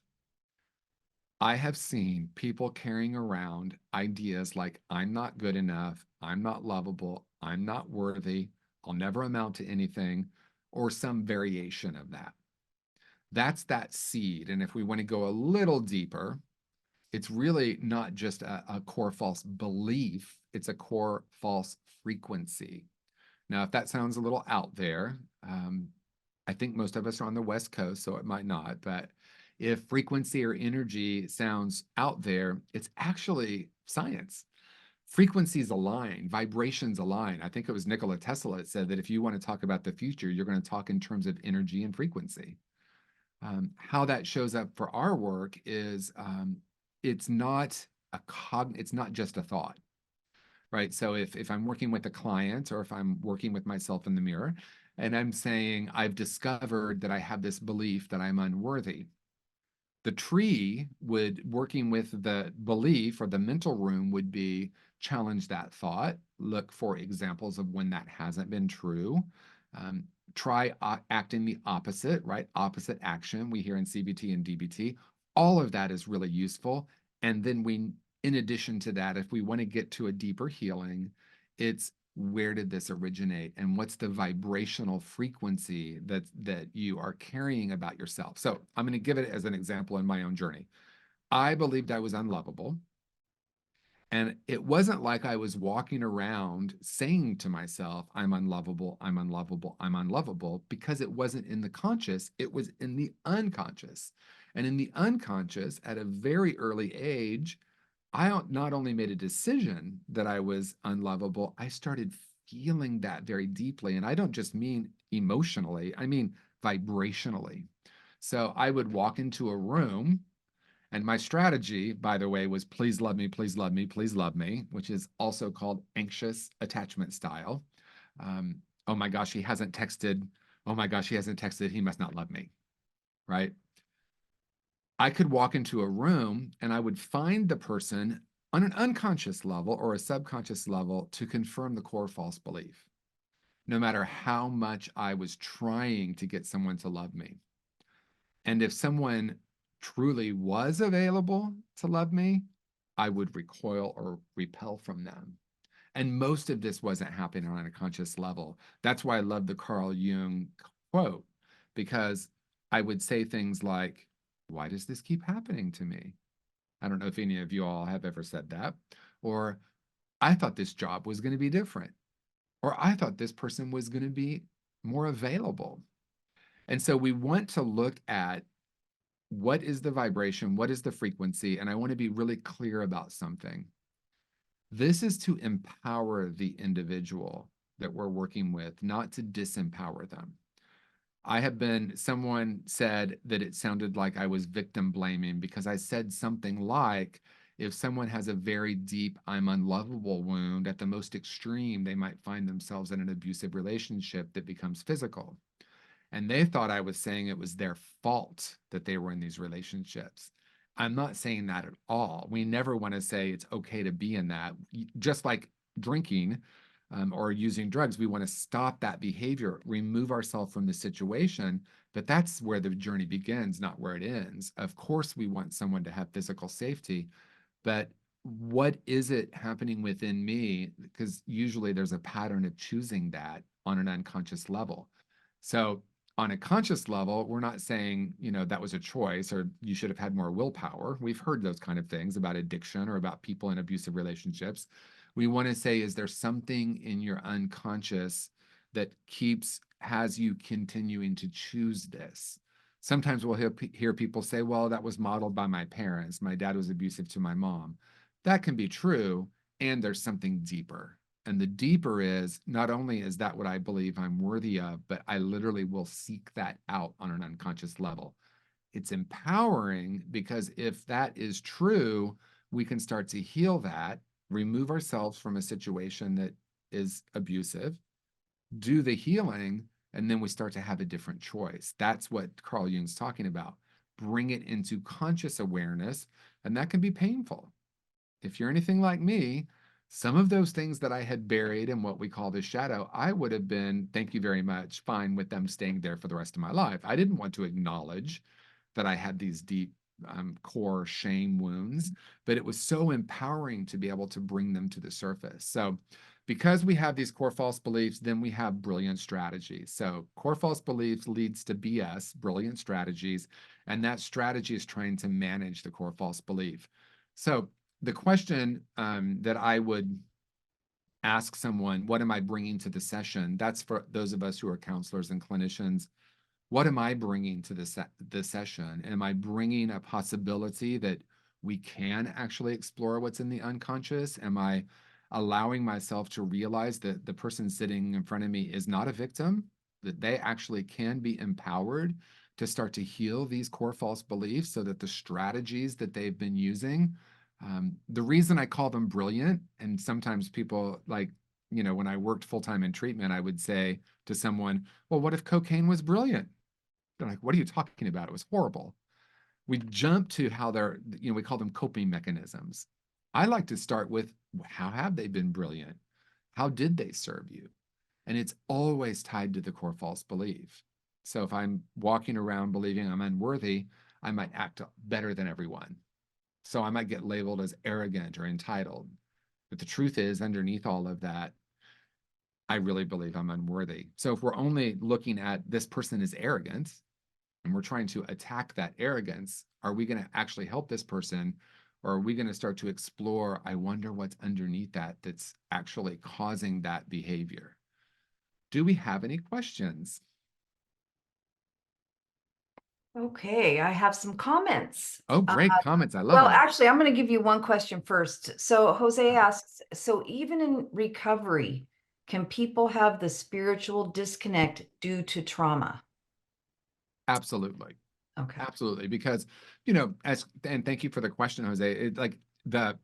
I have seen people carrying around ideas like, I'm not good enough, I'm not lovable, I'm not worthy, I'll never amount to anything, or some variation of that. That's that seed. And if we want to go a little deeper, it's really not just a core false belief, it's a core false frequency. Now, if that sounds a little out there, I think most of us are on the West Coast, so it might not. But if frequency or energy sounds out there, it's actually science. Frequencies align, vibrations align. I think it was Nikola Tesla that said that if you want to talk about the future, you're going to talk in terms of energy and frequency. How that shows up for our work is it's not it's not just a thought, right? So if I'm working with a client, or if I'm working with myself in the mirror, and I'm saying, I've discovered that I have this belief that I'm unworthy, the tree would, working with the belief, or the mental room, would be challenge that thought, look for examples of when that hasn't been true. Try acting the opposite, right? Opposite action we hear in CBT and DBT. All of that is really useful. And then we, in addition to that, if we want to get to a deeper healing, it's, where did this originate, and what's the vibrational frequency that you are carrying about yourself? So I'm going to give it as an example in my own journey. I believed I was unlovable. And it wasn't like I was walking around saying to myself, I'm unlovable, I'm unlovable, I'm unlovable, because it wasn't in the conscious, it was in the unconscious. And in the unconscious, at a very early age, I not only made a decision that I was unlovable, I started feeling that very deeply. And I don't just mean emotionally, I mean vibrationally. So I would walk into a room, and my strategy, by the way, was please love me, please love me, please love me, which is also called anxious attachment style. Oh my gosh, he hasn't texted. Oh my gosh, he hasn't texted. He must not love me, right? I could walk into a room and I would find the person on an unconscious level or a subconscious level to confirm the core false belief, no matter how much I was trying to get someone to love me. And if someone truly was available to love me, I would recoil or repel from them. And most of this wasn't happening on a conscious level. That's why I love the Carl Jung quote, because I would say things like, why does this keep happening to me? I don't know if any of you all have ever said that. Or, I thought this job was going to be different. Or, I thought this person was going to be more available. And so we want to look at, what is the vibration? What is the frequency? And I want to be really clear about something. This is to empower the individual that we're working with, not to disempower them. Someone said that it sounded like I was victim blaming because I said something like, if someone has a very deep, I'm unlovable wound, at the most extreme, they might find themselves in an abusive relationship that becomes physical. And they thought I was saying it was their fault that they were in these relationships. I'm not saying that at all. We never want to say it's okay to be in that. Just like drinking or using drugs, we want to stop that behavior, remove ourselves from the situation. But that's where the journey begins, not where it ends. Of course, we want someone to have physical safety, but what is it happening within me? Because usually there's a pattern of choosing that on an unconscious level. So on a conscious level, we're not saying, that was a choice or you should have had more willpower. We've heard those kind of things about addiction or about people in abusive relationships. We want to say, is there something in your unconscious that has you continuing to choose this? Sometimes we'll hear people say, well, that was modeled by my parents. My dad was abusive to my mom. That can be true, and there's something deeper. And the deeper is, not only is that what I believe I'm worthy of, but I literally will seek that out on an unconscious level. It's empowering because if that is true, we can start to heal that, remove ourselves from a situation that is abusive, do the healing, and then we start to have a different choice. That's what Carl Jung's talking about. Bring it into conscious awareness, and that can be painful. If you're anything like me, some of those things that I had buried in what we call the shadow, I would have been, thank you very much, fine with them staying there for the rest of my life. I didn't want to acknowledge that I had these deep core shame wounds, but it was so empowering to be able to bring them to the surface. So because we have these core false beliefs, then we have brilliant strategies. So core false beliefs leads to BS, brilliant strategies, and that strategy is trying to manage the core false belief. So the question that I would ask someone, what am I bringing to the session? That's for those of us who are counselors and clinicians. What am I bringing to the session? Am I bringing a possibility that we can actually explore what's in the unconscious? Am I allowing myself to realize that the person sitting in front of me is not a victim, that they actually can be empowered to start to heal these core false beliefs so that the strategies that they've been using, the reason I call them brilliant, and sometimes people like, when I worked full-time in treatment, I would say to someone, well, what if cocaine was brilliant? They're like, what are you talking about? It was horrible. We jump to how we call them coping mechanisms. I like to start with, how have they been brilliant? How did they serve you? And it's always tied to the core false belief. So if I'm walking around believing I'm unworthy, I might act better than everyone. So I might get labeled as arrogant or entitled. But the truth is, underneath all of that, I really believe I'm unworthy. So if we're only looking at this person is arrogant and we're trying to attack that arrogance, are we going to actually help this person? Or are we going to start to explore, I wonder what's underneath that's actually causing that behavior? Do we have any questions? Okay, I have some comments. Oh, great comments. I love Well, them. actually, I'm going to give you one question first. So Jose asks, so even in recovery, can people have the spiritual disconnect due to trauma? Absolutely. Okay. Absolutely. Because, and thank you for the question, Jose. The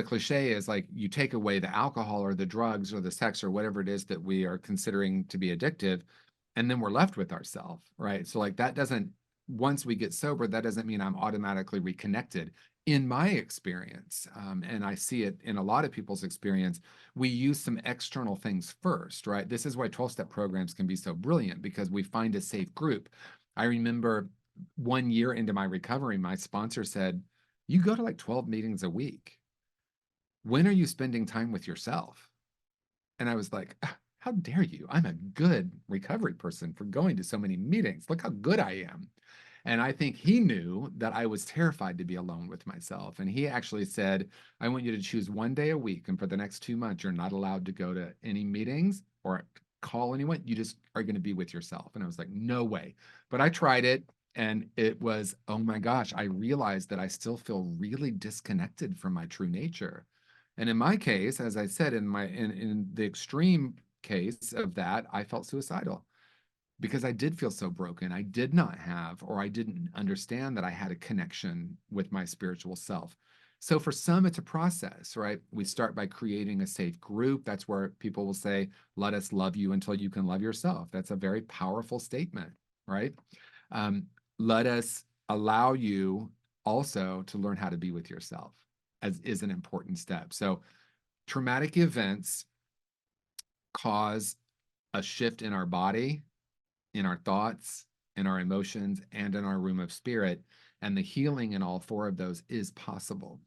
cliche is like, you take away the alcohol or the drugs or the sex or whatever it is that we are considering to be addictive, and then we're left with ourselves, right? So like once we get sober, that doesn't mean I'm automatically reconnected. In my experience, and I see it in a lot of people's experience, we use some external things first, right? This is why 12-step programs can be so brilliant, because we find a safe group. I remember 1 year into my recovery, my sponsor said, you go to like 12 meetings a week. When are you spending time with yourself? And I was like, how dare you? I'm a good recovery person for going to so many meetings. Look how good I am. And I think he knew that I was terrified to be alone with myself. And he actually said, I want you to choose 1 day a week. And for the next 2 months, you're not allowed to go to any meetings or call anyone. You just are going to be with yourself. And I was like, no way. But I tried it. And it was, oh my gosh, I realized that I still feel really disconnected from my true nature. And in my case, as I said, in the extreme case of that, I felt suicidal because I did feel so broken. I did not have, or I didn't understand that I had a connection with my spiritual self. So for some, it's a process, right? We start by creating a safe group. That's where people will say, let us love you until you can love yourself. That's a very powerful statement, right? Let us allow you also to learn how to be with yourself, as is an important step. So traumatic events cause a shift in our body, in our thoughts, in our emotions, and in our room of spirit. And the healing in all four of those is possible.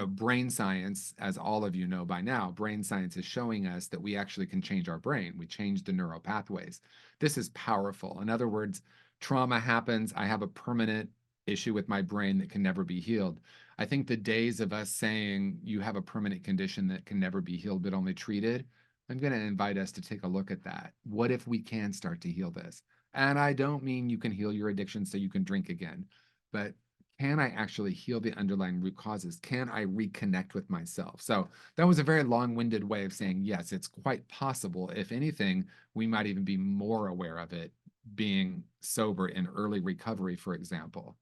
Brain science, as all of you know by now, brain science is showing us that we actually can change our brain. We change the neural pathways. This is powerful. In other words, trauma happens. I have a permanent issue with my brain that can never be healed. I think the days of us saying you have a permanent condition that can never be healed but only treated, I'm going to invite us to take a look at that. What if we can start to heal this? And I don't mean you can heal your addiction so you can drink again, but can I actually heal the underlying root causes? Can I reconnect with myself? So that was a very long-winded way of saying, yes, it's quite possible. If anything, we might even be more aware of it being sober in early recovery, for example,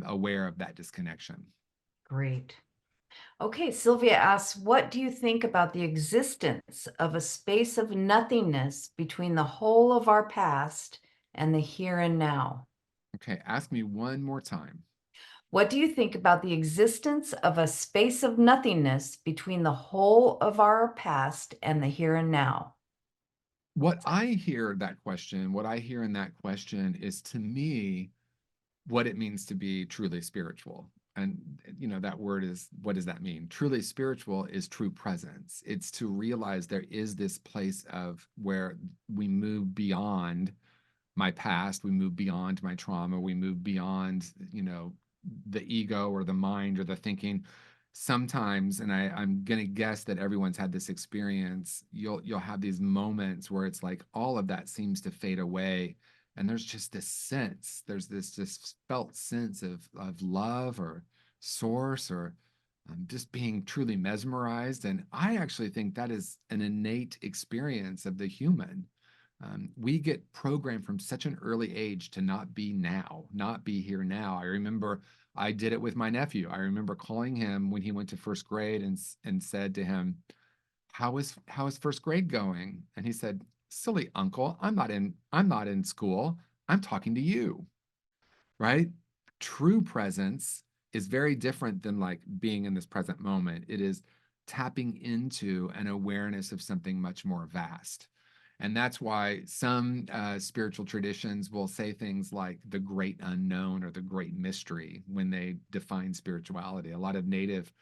aware of that disconnection. Great. Okay, Sylvia asks, what do you think about the existence of a space of nothingness between the whole of our past and the here and now? Okay, ask me one more time. What do you think about the existence of a space of nothingness between the whole of our past and the here and now? What I hear that question, what I hear in that question is to me what it means to be truly spiritual. And that word is, what does that mean? Truly spiritual is true presence. It's to realize there is this place of where we move beyond my past, we move beyond my trauma, we move beyond, the ego or the mind or the thinking. Sometimes, and I'm gonna guess that everyone's had this experience, you'll have these moments where it's like all of that seems to fade away. And there's just this sense, there's this felt sense of love or source or just being truly mesmerized. And I actually think that is an innate experience of the human. We get programmed from such an early age to not be now, not be here now. I remember I did it with my nephew. I remember calling him when he went to first grade and said to him, how is first grade going? And he said, "Silly uncle, I'm not in school. I'm talking to you." Right? True presence is very different than like being in this present moment. It is tapping into an awareness of something much more vast. And that's why some spiritual traditions will say things like the great unknown or the great mystery when they define spirituality. A lot of Native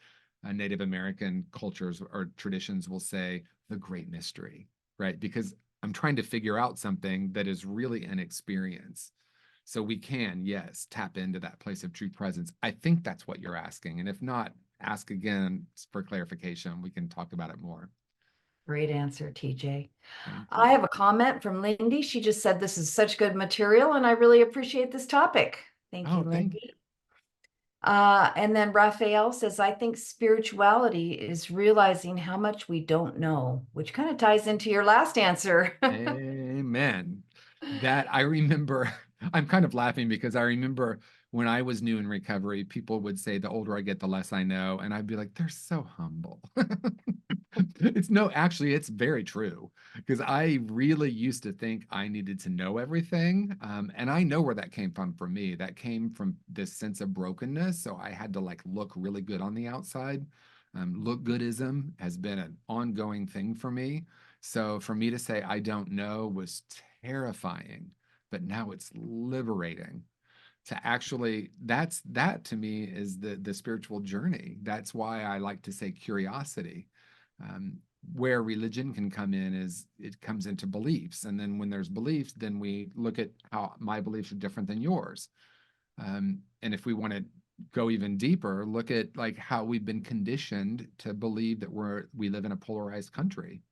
American cultures or traditions will say the great mystery, right? Because I'm trying to figure out something that is really an experience. So we can, yes, tap into that place of true presence. I think that's what you're asking. And if not, ask again for clarification. We can talk about it more. Great answer, TJ. Thank I you. have a comment from Lindy. She just said this is such good material and I really appreciate this topic. Thank you, Oh, thank Lindy. And then Raphael says, I think spirituality is realizing how much we don't know, which kind of ties into your last answer. Amen. That I remember, I'm kind of laughing because I remember when I was new in recovery, people would say, the older I get, the less I know. And I'd be like, they're so humble. Actually, it's very true because I really used to think I needed to know everything. And I know where that came from for me. That came from this sense of brokenness. So I had to like look really good on the outside. Look goodism has been an ongoing thing for me. So for me to say I don't know was terrifying, but now it's liberating to actually that to me is the spiritual journey. That's why I like to say curiosity. Um, where religion can come in is it comes into beliefs, and then when there's beliefs, then we look at how my beliefs are different than yours. And if we want to go even deeper, look at like how we've been conditioned to believe that we live in a polarized country.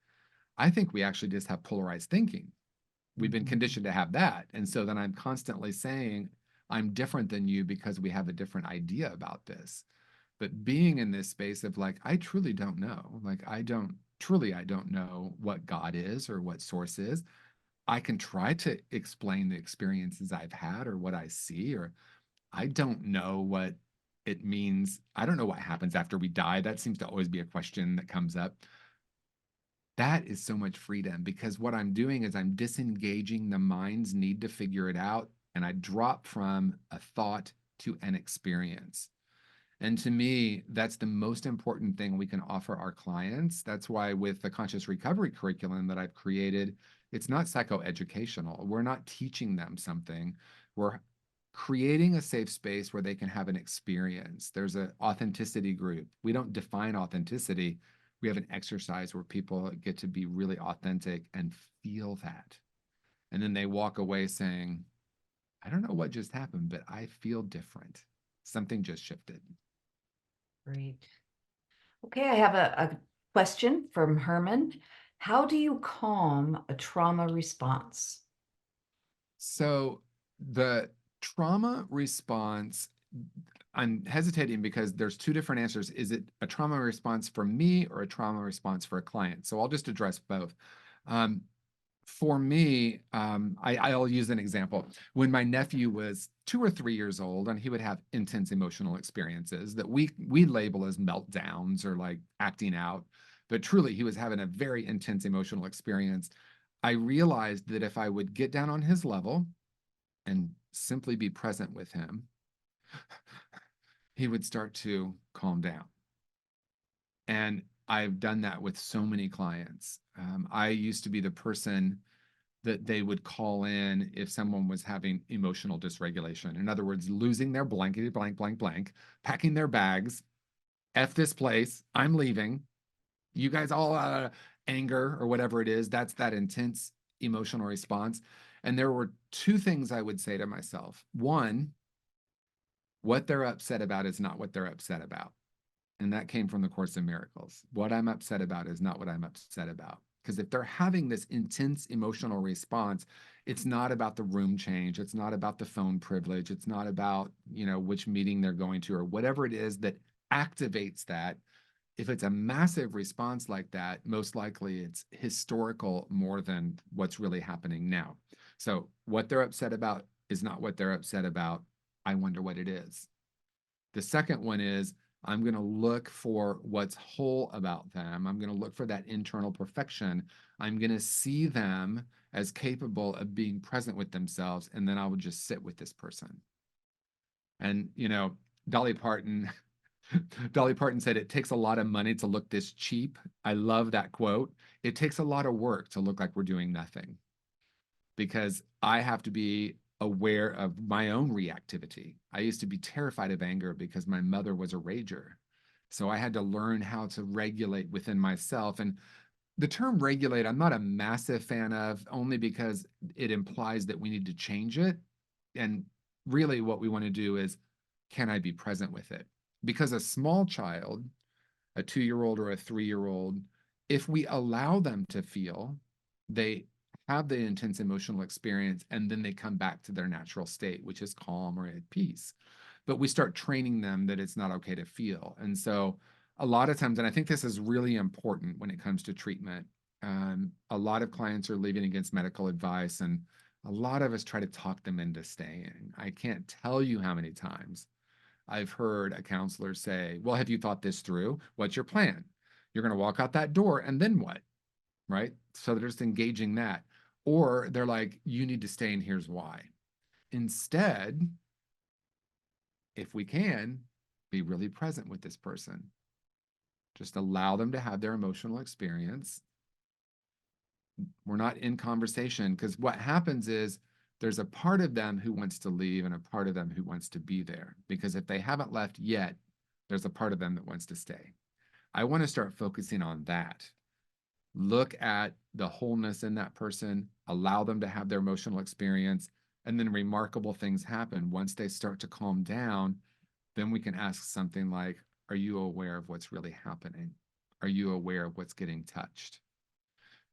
I think we actually just have polarized thinking. We've been Mhm. conditioned to have that. And so then I'm constantly saying, I'm different than you because we have a different idea about this. But being in this space of like, I truly don't know. Like, I don't know what God is or what source is. I can try to explain the experiences I've had or what I see, or I don't know what it means. I don't know what happens after we die. That seems to always be a question that comes up. That is so much freedom because what I'm doing is I'm disengaging the mind's need to figure it out. And I drop from a thought to an experience. And to me, that's the most important thing we can offer our clients. That's why, with the conscious recovery curriculum that I've created, it's not psychoeducational. We're not teaching them something. We're creating a safe space where they can have an experience. There's an authenticity group. We don't define authenticity. We have an exercise where people get to be really authentic and feel that. And then they walk away saying, I don't know what just happened, but I feel different. Something just shifted. Great. Okay, I have a question from Herman. How do you calm a trauma response? So the trauma response, I'm hesitating because there's two different answers. Is it a trauma response for me or a trauma response for a client? So I'll just address both. Um, for me, I'll use an example. When my nephew was 2 or 3 years old, and he would have intense emotional experiences that we label as meltdowns or like acting out, but truly he was having a very intense emotional experience. I realized that if I would get down on his level and simply be present with him, he would start to calm down. And I've done that with so many clients. I used to be the person that they would call in if someone was having emotional dysregulation. In other words, losing their blankety blank, blank, blank, packing their bags, F this place, I'm leaving. You guys all anger or whatever it is, that's that intense emotional response. And there were two things I would say to myself. One, what they're upset about is not what they're upset about. And that came from the Course in Miracles. What I'm upset about is not what I'm upset about. Because if they're having this intense emotional response, it's not about the room change. It's not about the phone privilege. It's not about, which meeting they're going to or whatever it is that activates that. If it's a massive response like that, most likely it's historical more than what's really happening now. So what they're upset about is not what they're upset about. I wonder what it is. The second one is I'm going to look for what's whole about them. I'm going to look for that internal perfection. I'm going to see them as capable of being present with themselves, and then I will just sit with this person. And, Dolly Parton, Dolly Parton said, it takes a lot of money to look this cheap. I love that quote. It takes a lot of work to look like we're doing nothing, because I have to be aware of my own reactivity. I used to be terrified of anger because my mother was a rager. So I had to learn how to regulate within myself. And the term regulate, I'm not a massive fan of, only because it implies that we need to change it. And really what we want to do is, can I be present with it? Because a small child, a 2-year-old or a 3-year-old, if we allow them to feel, they have the intense emotional experience and then they come back to their natural state, which is calm or at peace. But we start training them that it's not okay to feel. And so a lot of times, and I think this is really important when it comes to treatment, a lot of clients are leaving against medical advice, and a lot of us try to talk them into staying. I can't tell you how many times I've heard a counselor say, well, have you thought this through? What's your plan? You're going to walk out that door and then what? Right? So they're just engaging that. Or they're like, you need to stay and here's why. Instead, if we can, be really present with this person. Just allow them to have their emotional experience. We're not in conversation, because what happens is there's a part of them who wants to leave and a part of them who wants to be there. Because if they haven't left yet, there's a part of them that wants to stay. I want to start focusing on that. Look at the wholeness in that person, allow them to have their emotional experience, and then remarkable things happen. Once they start to calm down, then we can ask something like, are you aware of what's really happening? Are you aware of what's getting touched?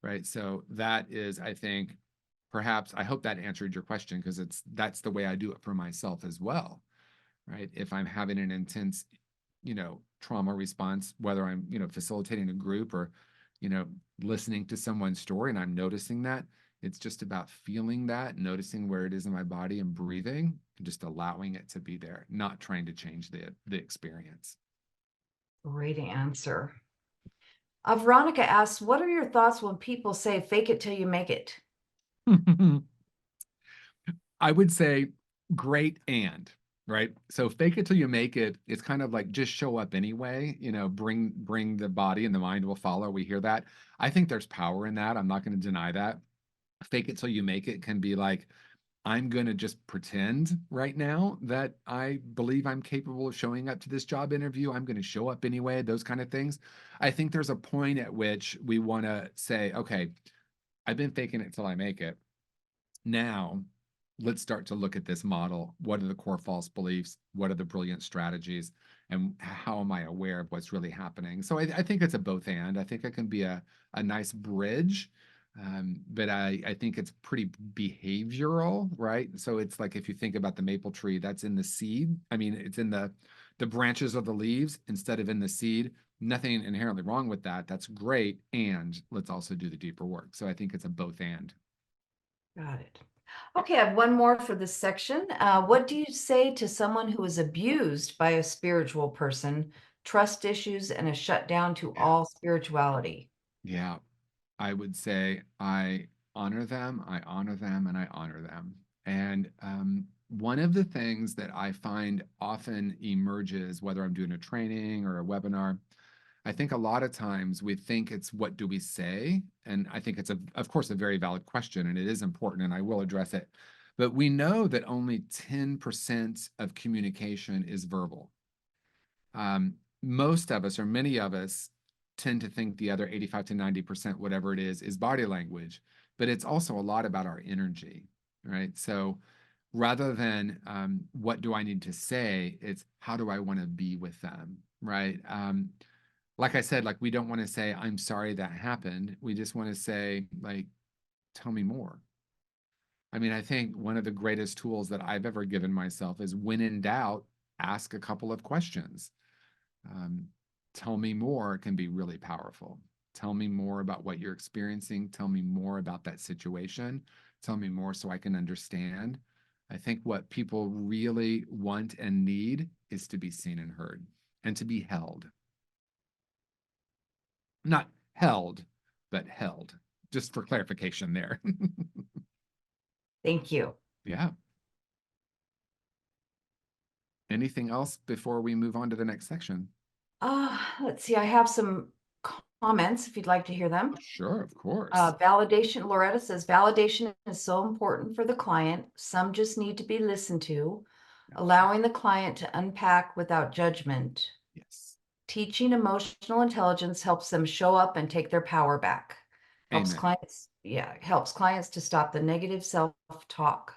Right? So that is, I think, perhaps, I hope that answered your question, because that's the way I do it for myself as well. Right? If I'm having an intense, trauma response, whether I'm, facilitating a group or, listening to someone's story and I'm noticing that, it's just about feeling that, noticing where it is in my body and breathing, and just allowing it to be there, not trying to change the experience. Great answer. Veronica asks, what are your thoughts when people say fake it till you make it? I would say great right. So fake it till you make it. It's kind of like just show up anyway, bring the body and the mind will follow. We hear that. I think there's power in that. I'm not going to deny that. Fake it till you make it can be like, I'm going to just pretend right now that I believe I'm capable of showing up to this job interview. I'm going to show up anyway, those kind of things. I think there's a point at which we want to say, okay, I've been faking it till I make it. Now let's start to look at this model. What are the core false beliefs? What are the brilliant strategies? And how am I aware of what's really happening? So I think it's a both and. I think it can be a nice bridge, but I think it's pretty behavioral, right? So it's like if you think about the maple tree, that's in the seed. I mean, it's in the branches of the leaves instead of in the seed. Nothing inherently wrong with that. That's great. And let's also do the deeper work. So I think it's a both and. Got it. Okay, I have one more for this section. What do you say to someone who is abused by a spiritual person, trust issues, and is shut down to Yeah. all spirituality? Yeah. I would say I honor them, I honor them, and I honor them. And one of the things that I find often emerges, whether I'm doing a training or a webinar, I think a lot of times we think it's what do we say? And I think it's, of course, a very valid question, and it is important, and I will address it. But we know that only 10% of communication is verbal. Most of us, or many of us, tend to think the other 85 to 90%, whatever it is body language, but it's also a lot about our energy, right? So rather than what do I need to say, it's how do I want to be with them, right? Like I said, like we don't want to say, I'm sorry that happened. We just want to say, like, tell me more. I mean, I think one of the greatest tools that I've ever given myself is when in doubt, ask a couple of questions. um, Tell me more can be really powerful. Tell me more about what you're experiencing. Tell me more about that situation. Tell me more so I can understand. I think what people really want and need is to be seen and heard and to be held. Not held, but held. Just for clarification there. Thank you. Yeah. Anything else before we move on to the next section? Let's see, I have some comments if you'd like to hear them. Sure, of course. Validation, Loretta says, validation is so important for the client. Some just need to be listened to, Yeah. allowing the client to unpack without judgment. Yes. Teaching emotional intelligence helps them show up and take their power back. Amen. Helps clients to stop the negative self-talk.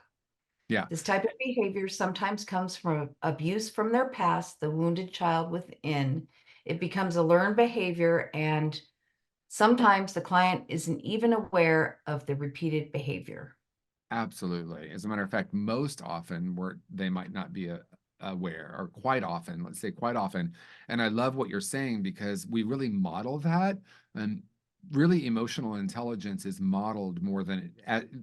Yeah. This type of behavior sometimes comes from abuse from their past, the wounded child within. It becomes a learned behavior, and sometimes the client isn't even aware of the repeated behavior. Absolutely. As a matter of fact, most often they might not be aware, or quite often, let's say quite often. And I love what you're saying because we really model that. And really emotional intelligence is modeled more than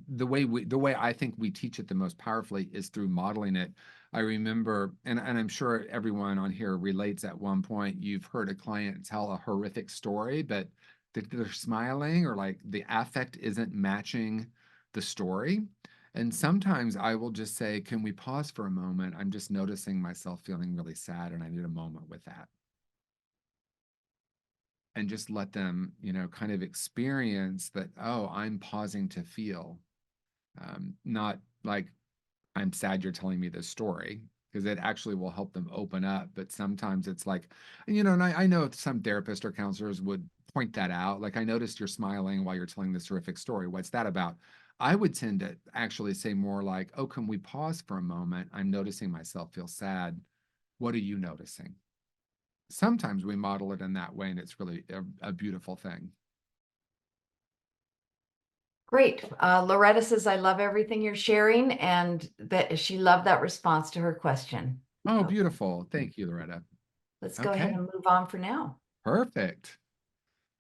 the way I think we teach it the most powerfully is through modeling it. I remember, and I'm sure everyone on here relates at one point, you've heard a client tell a horrific story, but they're smiling or like the affect isn't matching the story. And sometimes I will just say, can we pause for a moment? I'm just noticing myself feeling really sad and I need a moment with that. And just let them, kind of experience that, oh, I'm pausing to feel. Not like I'm sad you're telling me this story, because it actually will help them open up. But sometimes it's like, and I know some therapists or counselors would point that out. Like, I noticed you're smiling while you're telling this terrific story. What's that about? I would tend to actually say more like, oh, can we pause for a moment? I'm noticing myself feel sad. What are you noticing? Sometimes we model it in that way, and it's really a beautiful thing. Great. Loretta says, I love everything you're sharing, and that she loved that response to her question. Oh, So beautiful. Thank you, Loretta. let's go ahead Okay, and move on for now. perfect.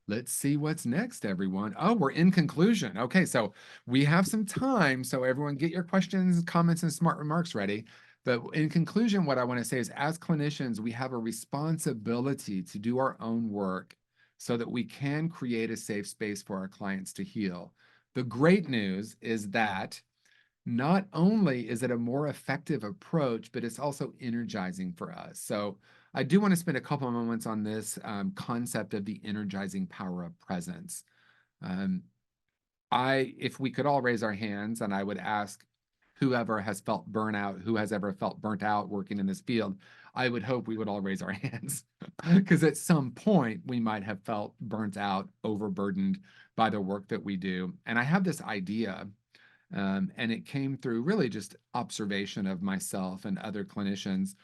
Let's see what's next, everyone. Oh, we're in conclusion. Okay, so we have some time. So everyone get your questions, comments, and smart remarks ready. But in conclusion, what I want to say is as clinicians, we have a responsibility to do our own work so that we can create a safe space for our clients to heal. The great news is that not only is it a more effective approach, but it's also energizing for us. So I do want to spend a couple of moments on this concept of the energizing power of presence. Um, if we could all raise our hands, and I would ask whoever has felt burnout, who has ever felt burnt out working in this field, I would hope we would all raise our hands because at some point we might have felt burnt out, overburdened by the work that we do. And I have this idea And it came through really just observation of myself and other clinicians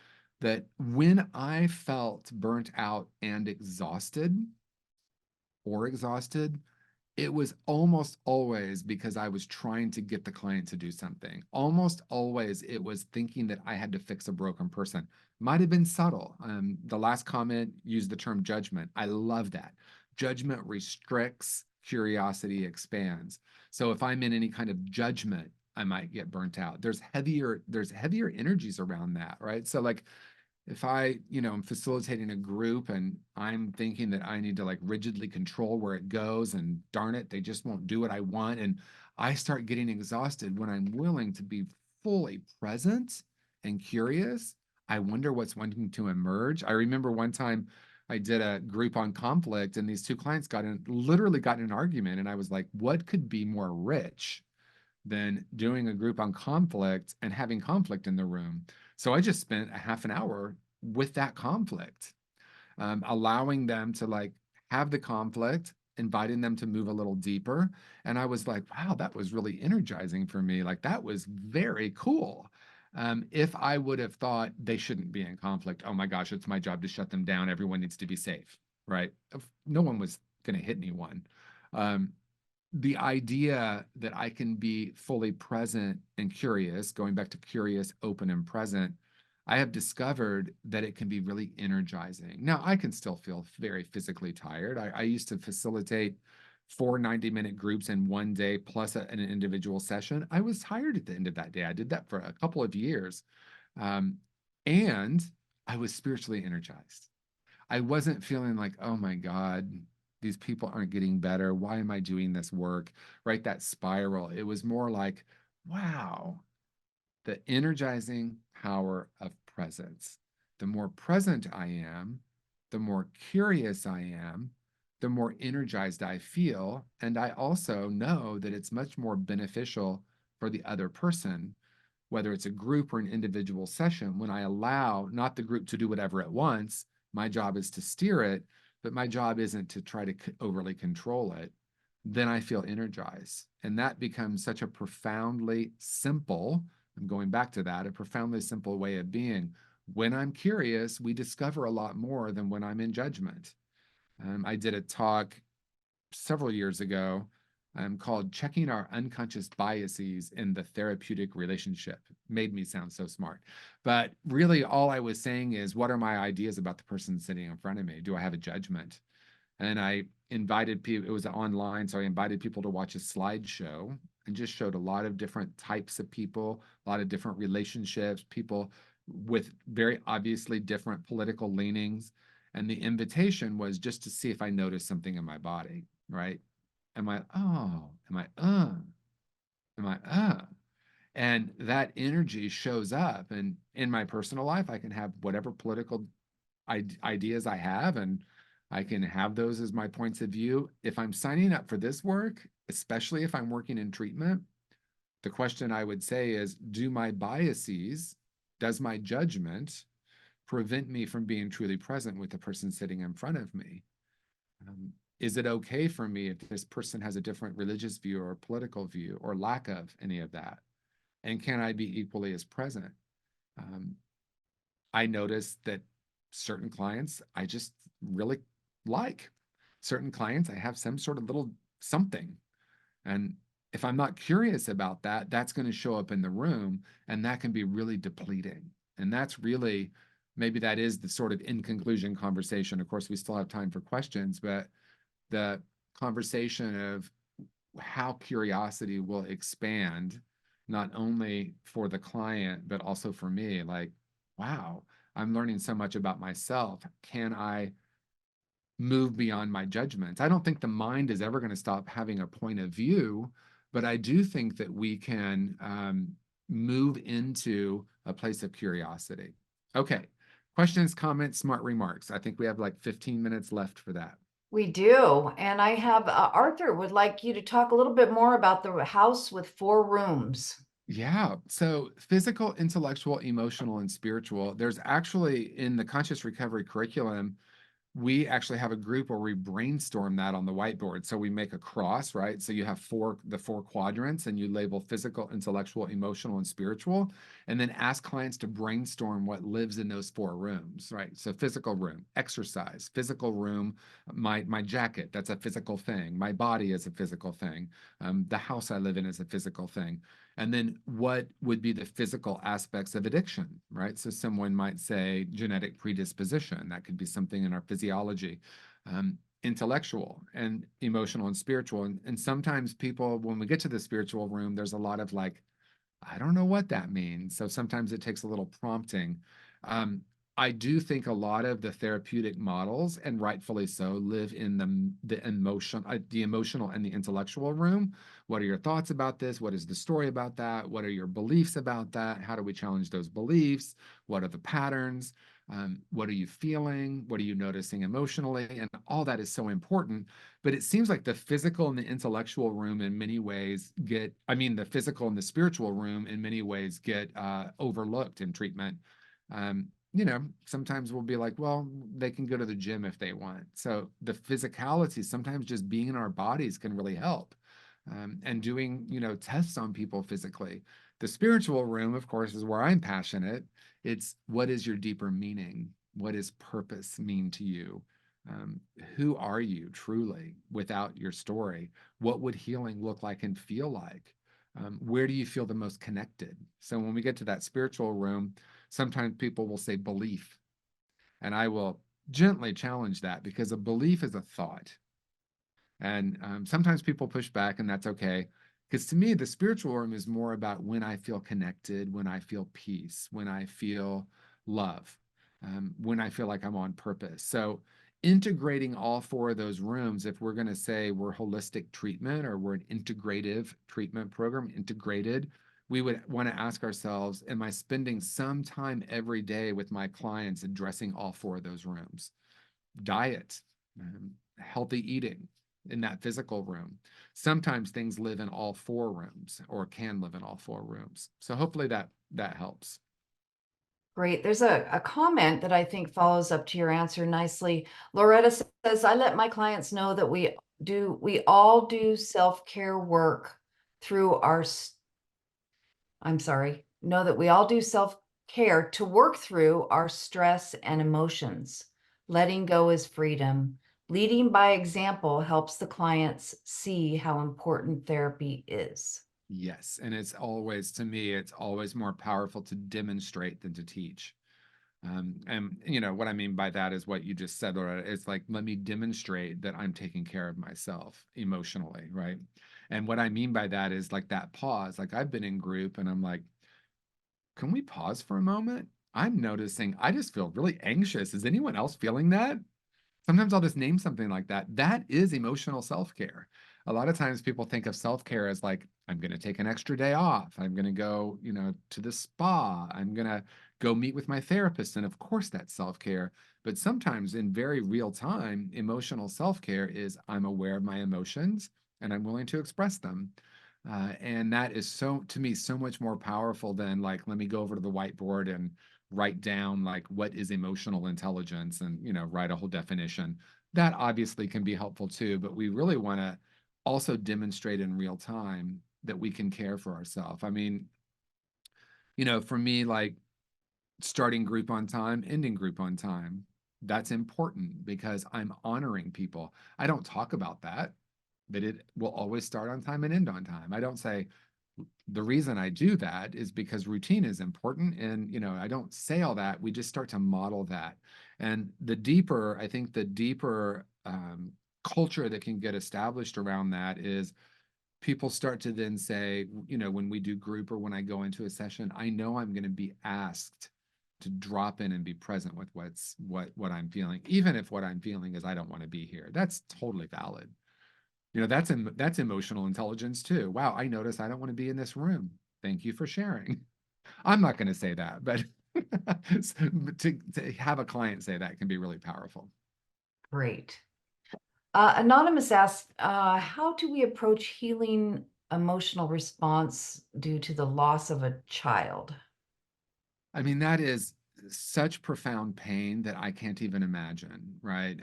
that when I felt burnt out and exhausted, it was almost always because I was trying to get the client to do something. Almost always it was thinking that I had to fix a broken person. Might have been subtle. The last comment used the term judgment. I love that. Judgment restricts, curiosity expands. So if I'm in any kind of judgment, I might get burnt out. There's heavier energies around that, right? So like if I, am facilitating a group and I'm thinking that I need to like rigidly control where it goes and darn it, they just won't do what I want. And I start getting exhausted when I'm willing to be fully present and curious. I wonder what's wanting to emerge. I remember one time I did a group on conflict and these two clients literally got in an argument. And I was like, what could be more rich than doing a group on conflict and having conflict in the room? So I just spent a half an hour with that conflict, allowing them to like have the conflict, inviting them to move a little deeper. And I was like, wow, that was really energizing for me. Like that was very cool. If I would have thought they shouldn't be in conflict, oh my gosh, it's my job to shut them down. Everyone needs to be safe, right? No one was going to hit anyone. Um, the idea that I can be fully present and curious, going back to curious, open, and present, I have discovered that it can be really energizing. Now, I can still feel very physically tired. I used to facilitate 4 90-minute groups in one day plus an individual session. I was tired at the end of that day. I did that for a couple of years. Um, and I was spiritually energized. I wasn't feeling like, oh my God, these people aren't getting better. Why am I doing this work? Right? That spiral. It was more like, wow, the energizing power of presence. The more present I am, the more curious I am, the more energized I feel. And I also know that it's much more beneficial for the other person, whether it's a group or an individual session, when I allow not the group to do whatever it wants. My job is to steer it, but my job isn't to try to overly control it. Then I feel energized. And that becomes such a profoundly simple, I'm going back to that, a profoundly simple way of being. When I'm curious, we discover a lot more than when I'm in judgment. I did a talk several years ago called Checking Our Unconscious Biases in the Therapeutic Relationship. Made me sound so smart. But really, all I was saying is, what are my ideas about the person sitting in front of me? Do I have a judgment? And I invited people, it was online, so I invited people to watch a slideshow and just showed a lot of different types of people, a lot of different relationships, people with very obviously different political leanings. And the invitation was just to see if I noticed something in my body, right? Am I, oh, am I? And that energy shows up. And in my personal life, I can have whatever political ideas I have, and I can have those as my points of view. If I'm signing up for this work, especially if I'm working in treatment, the question I would say is, does my judgment prevent me from being truly present with the person sitting in front of me? Is it okay for me if this person has a different religious view or political view or lack of any of that? And can I be equally as present? Um, I noticed that certain clients I just really like. Certain clients I have some sort of little something. And if I'm not curious about that, that's going to show up in the room and that can be really depleting. And that's really, maybe that is the sort of in conclusion conversation. Of course, we still have time for questions, but the conversation of how curiosity will expand, not only for the client, but also for me. Like, wow, I'm learning so much about myself. Can I move beyond my judgments? I don't think the mind is ever going to stop having a point of view, but I do think that we can move into a place of curiosity. Okay, questions, comments, smart remarks. I think we have like 15 minutes left for that. We do. And I have Arthur would like you to talk a little bit more about the house with 4 rooms. Yeah. So physical, intellectual, emotional, and spiritual. There's actually in the conscious recovery curriculum, we actually have a group where we brainstorm that on the whiteboard. So we make a cross, right? So you have the four quadrants, and you label physical, intellectual, emotional, and spiritual, and then ask clients to brainstorm what lives in those four rooms, right? So physical room, exercise, physical room, my jacket, that's a physical thing. My body is a physical thing. The house I live in is a physical thing. And then what would be the physical aspects of addiction, right? So someone might say genetic predisposition. That could be something in our physiology. Intellectual and emotional and spiritual. And sometimes people, when we get to the spiritual room, there's a lot of like, I don't know what that means. So sometimes it takes a little prompting. Um, I do think a lot of the therapeutic models, and rightfully so, live in the emotional and the intellectual room. What are your thoughts about this? What is the story about that? What are your beliefs about that? How do we challenge those beliefs? What are the patterns? What are you feeling? What are you noticing emotionally? And all that is so important. But it seems like the physical and the intellectual room in many ways the physical and the spiritual room in many ways get overlooked in treatment. Sometimes we'll be like, well, they can go to the gym if they want. So the physicality, sometimes just being in our bodies can really help. And doing, tests on people physically. The spiritual room, of course, is where I'm passionate. It's what is your deeper meaning? What does purpose mean to you? Who are you truly without your story? What would healing look like and feel like? Where do you feel the most connected? So when we get to that spiritual room, sometimes people will say belief, and I will gently challenge that, because a belief is a thought. And sometimes people push back, and that's okay. Because to me, the spiritual realm is more about when I feel connected, when I feel peace, when I feel love, when I feel like I'm on purpose. So integrating all four of those rooms, if we're going to say we're holistic treatment or we're an integrative treatment program, integrated, we would want to ask ourselves, am I spending some time every day with my clients addressing all four of those rooms? Diet, healthy eating in that physical room. Sometimes things live in all four rooms, or can live in all four rooms. So hopefully that helps. Great. There's a comment that I think follows up to your answer nicely. Loretta says, I let my clients know that we all do self-care work through I'm sorry, know that we all do self-care to work through our stress and emotions. Letting go is freedom. Leading by example helps the clients see how important therapy is. Yes. And to me, it's always more powerful to demonstrate than to teach. And what I mean by that is what you just said, Laura. It's like, let me demonstrate that I'm taking care of myself emotionally, right? And what I mean by that is like that pause. Like I've been in group and I'm like, can we pause for a moment? I'm noticing I just feel really anxious. Is anyone else feeling that? Sometimes I'll just name something like that. That is emotional self-care. A lot of times people think of self-care as like, I'm going to take an extra day off. I'm going to go, to the spa. I'm going to go meet with my therapist. And of course, that's self-care. But sometimes in very real time, emotional self-care is I'm aware of my emotions and I'm willing to express them. And that is to me, so much more powerful than like, let me go over to the whiteboard and write down like what is emotional intelligence and write a whole definition. That obviously can be helpful too, but we really want to also demonstrate in real time that we can care for ourselves. I mean, for me, like starting group on time, ending group on time, that's important because I'm honoring people. I don't talk about that, but it will always start on time and end on time. I don't say, the reason I do that is because routine is important. And, I don't say all that. We just start to model that. And I think the deeper culture that can get established around that is people start to then say, when we do group or when I go into a session, I know I'm going to be asked to drop in and be present with what I'm feeling, even if what I'm feeling is I don't want to be here. That's totally valid. That's emotional intelligence too. Wow, I notice I don't want to be in this room. Thank you for sharing. I'm not going to say that, but to have a client say that can be really powerful. Great. Anonymous asks, how do we approach healing emotional response due to the loss of a child? I mean, that is such profound pain that I can't even imagine, right?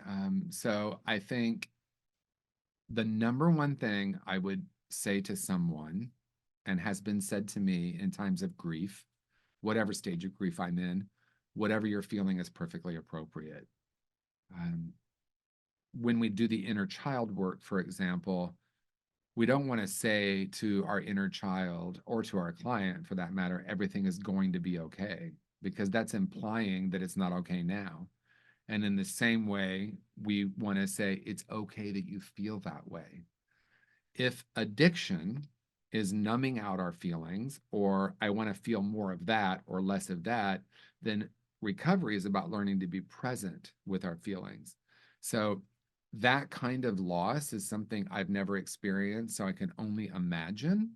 So I think the number one thing I would say to someone, and has been said to me in times of grief, whatever stage of grief I'm in, whatever you're feeling is perfectly appropriate. Um, when we do the inner child work, for example, we don't want to say to our inner child or to our client, for that matter, everything is going to be okay, because that's implying that it's not okay now. And in the same way, we want to say it's okay that you feel that way. If addiction is numbing out our feelings, or I want to feel more of that or less of that, then recovery is about learning to be present with our feelings. So that kind of loss is something I've never experienced, so I can only imagine.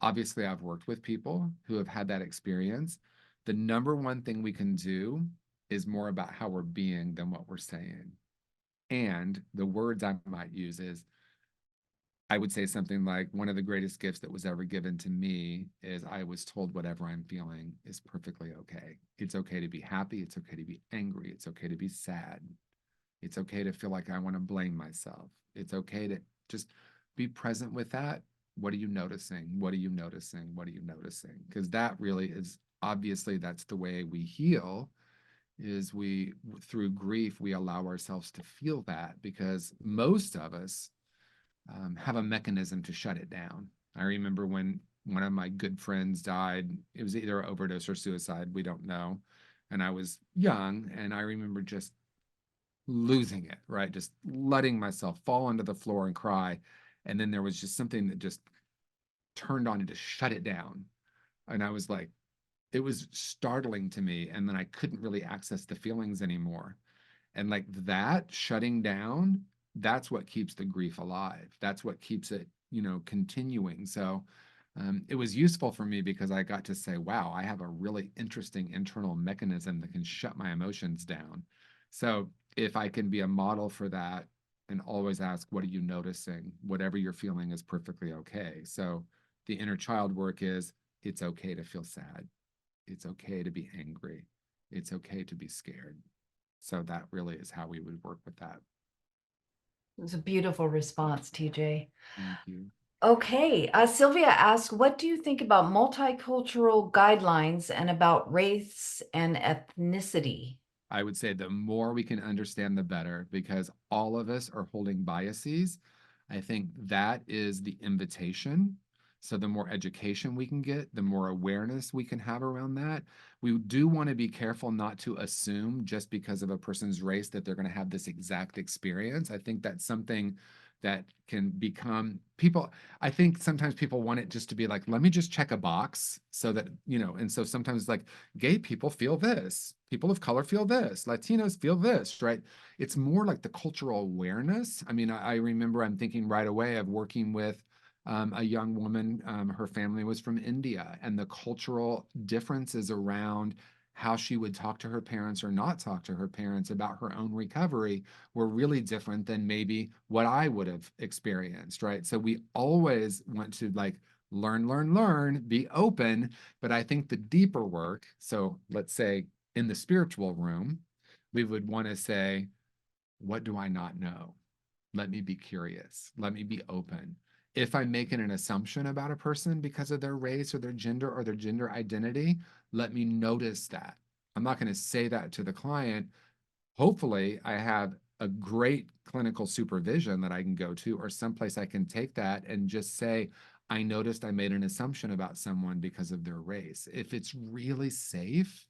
Obviously, I've worked with people who have had that experience. The number one thing we can do is more about how we're being than what we're saying. And the words I might use is, I would say something like, one of the greatest gifts that was ever given to me is I was told whatever I'm feeling is perfectly okay. It's okay to be happy. It's okay to be angry. It's okay to be sad. It's okay to feel like I want to blame myself. It's okay to just be present with that. What are you noticing? What are you noticing? What are you noticing? Because that really is, obviously, that's the way we heal, is we, through grief, we allow ourselves to feel that, because most of us have a mechanism to shut it down. I remember when one of my good friends died, it was either overdose or suicide, we don't know. And I was young, and I remember just losing it, right? Just letting myself fall onto the floor and cry. And then there was just something that just turned on and just shut it down. And I was like, it was startling to me. And then I couldn't really access the feelings anymore. And like that shutting down, that's what keeps the grief alive. That's what keeps it, continuing. So it was useful for me, because I got to say, wow, I have a really interesting internal mechanism that can shut my emotions down. So if I can be a model for that, and always ask, what are you noticing? Whatever you're feeling is perfectly okay. So the inner child work is, it's okay to feel sad. It's okay to be angry. It's okay to be scared. So that really is how we would work with that. It's a beautiful response, TJ. Thank you. Okay, Sylvia asked, what do you think about multicultural guidelines and about race and ethnicity? I would say the more we can understand, the better, because all of us are holding biases. I think that is the invitation. So the more education we can get, the more awareness we can have around that. We do want to be careful not to assume, just because of a person's race, that they're going to have this exact experience. I think that's something that can become people. I think sometimes people want it just to be like, let me just check a box, so that, and so sometimes, like, gay people feel this, people of color feel this, Latinos feel this, right? It's more like the cultural awareness. I mean, I remember, I'm thinking right away of working with a young woman. Her family was from India, and the cultural differences around how she would talk to her parents or not talk to her parents about her own recovery were really different than maybe what I would have experienced, right? So we always want to, like, learn, be open. But I think the deeper work, so let's say in the spiritual room, we would want to say, what do I not know? Let me be curious. Let me be open. If I'm making an assumption about a person because of their race or their gender identity, let me notice that. I'm not going to say that to the client. Hopefully, I have a great clinical supervision that I can go to, or someplace I can take that and just say, I noticed I made an assumption about someone because of their race. If it's really safe,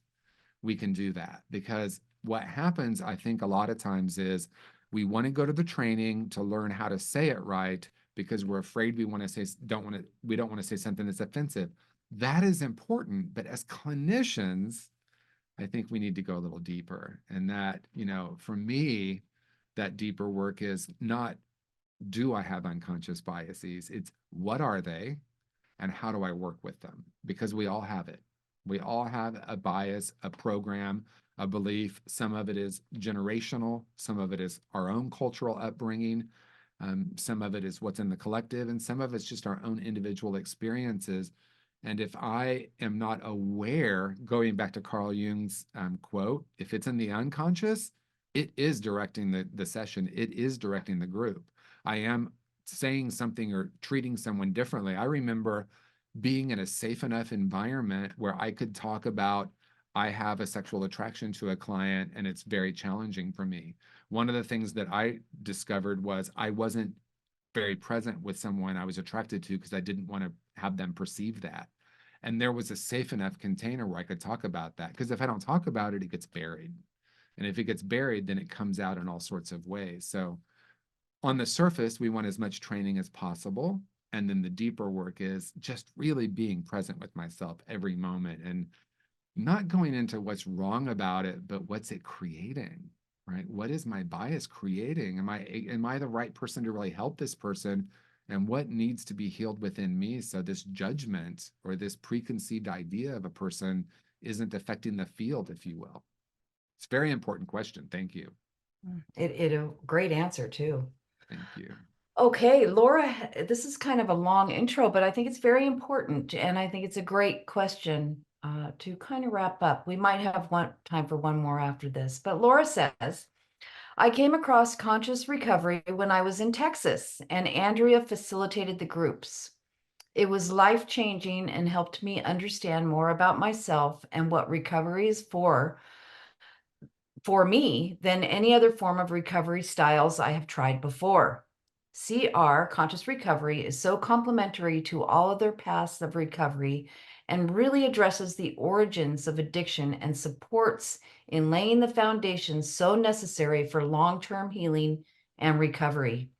we can do that. Because what happens, I think, a lot of times is we want to go to the training to learn how to say it right, because we're afraid we don't want to say something that's offensive. That is important, but as clinicians, I think we need to go a little deeper. And that, for me, that deeper work is not, do I have unconscious biases? It's, what are they and how do I work with them? Because we all have it. We all have a bias, a program, a belief. Some of it is generational. Some of it is our own cultural upbringing. Some of it is what's in the collective, and some of it's just our own individual experiences. And if I am not aware, going back to Carl Jung's quote, if it's in the unconscious, it is directing the session, it is directing the group. I am saying something or treating someone differently. I remember being in a safe enough environment where I could talk about, I have a sexual attraction to a client and it's very challenging for me. One of the things that I discovered was I wasn't very present with someone I was attracted to because I didn't want to have them perceive that. And there was a safe enough container where I could talk about that. Because if I don't talk about it, it gets buried. And if it gets buried, then it comes out in all sorts of ways. So on the surface, we want as much training as possible. And then the deeper work is just really being present with myself every moment and not going into what's wrong about it, but what's it creating, right? What is my bias creating? Am I the right person to really help this person? And what needs to be healed within me so this judgment or this preconceived idea of a person isn't affecting the field, if you will? It's a very important question. Thank you. It a great answer too. Thank you. Okay, Laura, this is kind of a long intro, but I think it's very important, and I think it's a great question to kind of wrap up. We might have time for one more after this, but Laura says, I came across conscious recovery when I was in Texas, and Andrea facilitated the groups. It was life-changing and helped me understand more about myself and what recovery is for me than any other form of recovery styles I have tried before. CR, conscious recovery, is so complementary to all other paths of recovery and really addresses the origins of addiction and supports in laying the foundation so necessary for long-term healing and recovery.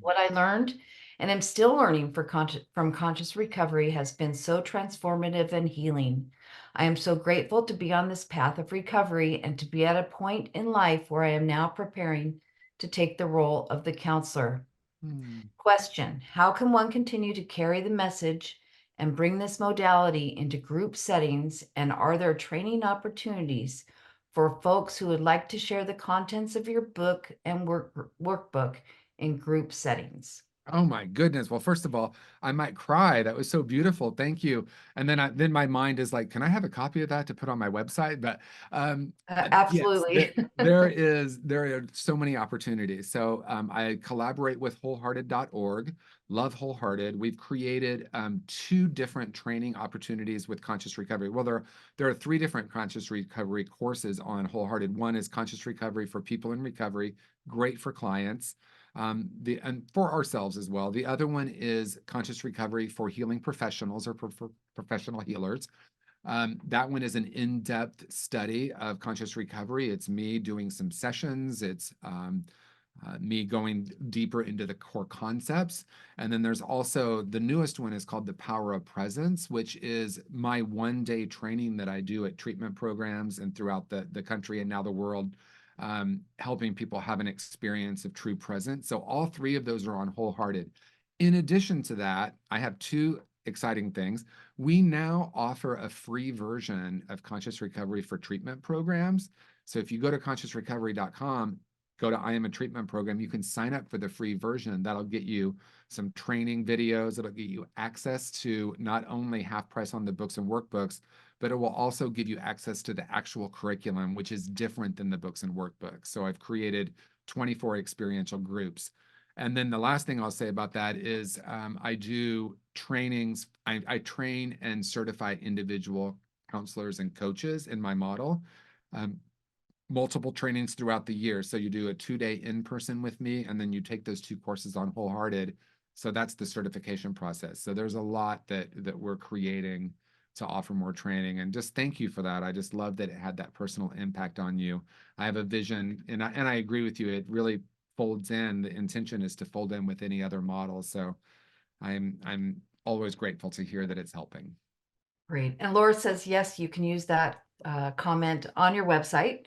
What I learned and am still learning from conscious recovery has been so transformative and healing. I am so grateful to be on this path of recovery and to be at a point in life where I am now preparing to take the role of the counselor. Question: how can one continue to carry the message and bring this modality into group settings? And are there training opportunities for folks who would like to share the contents of your book and workbook in group settings? Oh my goodness. Well, first of all, I might cry. That was so beautiful. Thank you. And then my mind is like, can I have a copy of that to put on my website? But yes, Absolutely. there are so many opportunities. So I collaborate with wholehearted.org. Love Wholehearted. We've created two different training opportunities with conscious recovery. Well, there are three different conscious recovery courses on Wholehearted. One is conscious recovery for people in recovery, great for clients. And for ourselves as well. The other one is conscious recovery for healing professionals or for professional healers. That one is an in-depth study of conscious recovery. It's me doing some sessions. It's me going deeper into the core concepts. And then there's also the newest one is called The Power of Presence, which is my one-day training that I do at treatment programs and throughout the country and now the world, helping people have an experience of true presence. So all three of those are on Wholehearted. In addition to that, I have two exciting things. We now offer a free version of conscious recovery for treatment programs. So if you go to consciousrecovery.com, go to I Am a Treatment Program, you can sign up for the free version. That'll get you some training videos. It'll get you access to not only half price on the books and workbooks, but it will also give you access to the actual curriculum, which is different than the books and workbooks. So I've created 24 experiential groups. And then the last thing I'll say about that is I do trainings. I train and certify individual counselors and coaches in my model. Multiple trainings throughout the year. So you do a 2-day in-person with me, and then you take those two courses on Wholehearted. So that's the certification process. So there's a lot that we're creating to offer more training. And just thank you for that. I just love that it had that personal impact on you. I have a vision, and I agree with you. It really folds in. The intention is to fold in with any other model. So I'm always grateful to hear that it's helping. Great. And Laura says, yes, you can use that comment on your website.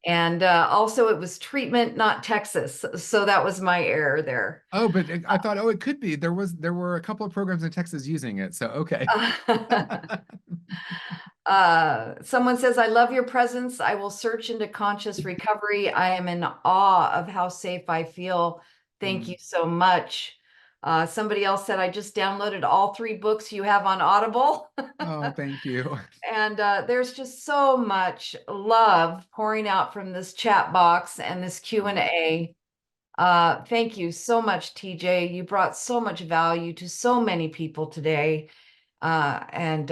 And also it was treatment, not Texas. So that was my error there. Oh, but I thought, oh, it could be. There were a couple of programs in Texas using it. So, okay. Someone says, I love your presence. I will search into conscious recovery. I am in awe of how safe I feel. Thank you so much. Somebody else said, I just downloaded all 3 books you have on Audible. Oh, thank you. And there's just so much love pouring out from this chat box and this Q&A. Thank you so much, TJ. You brought so much value to so many people today. And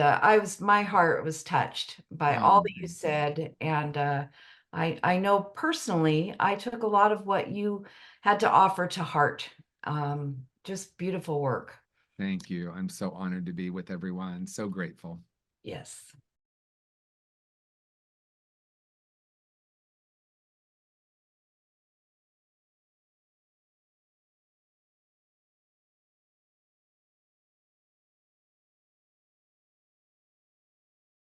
my heart was touched by all that you said. And I know personally, I took a lot of what you had to offer to heart. Just beautiful work. Thank you. I'm so honored to be with everyone. So grateful. Yes.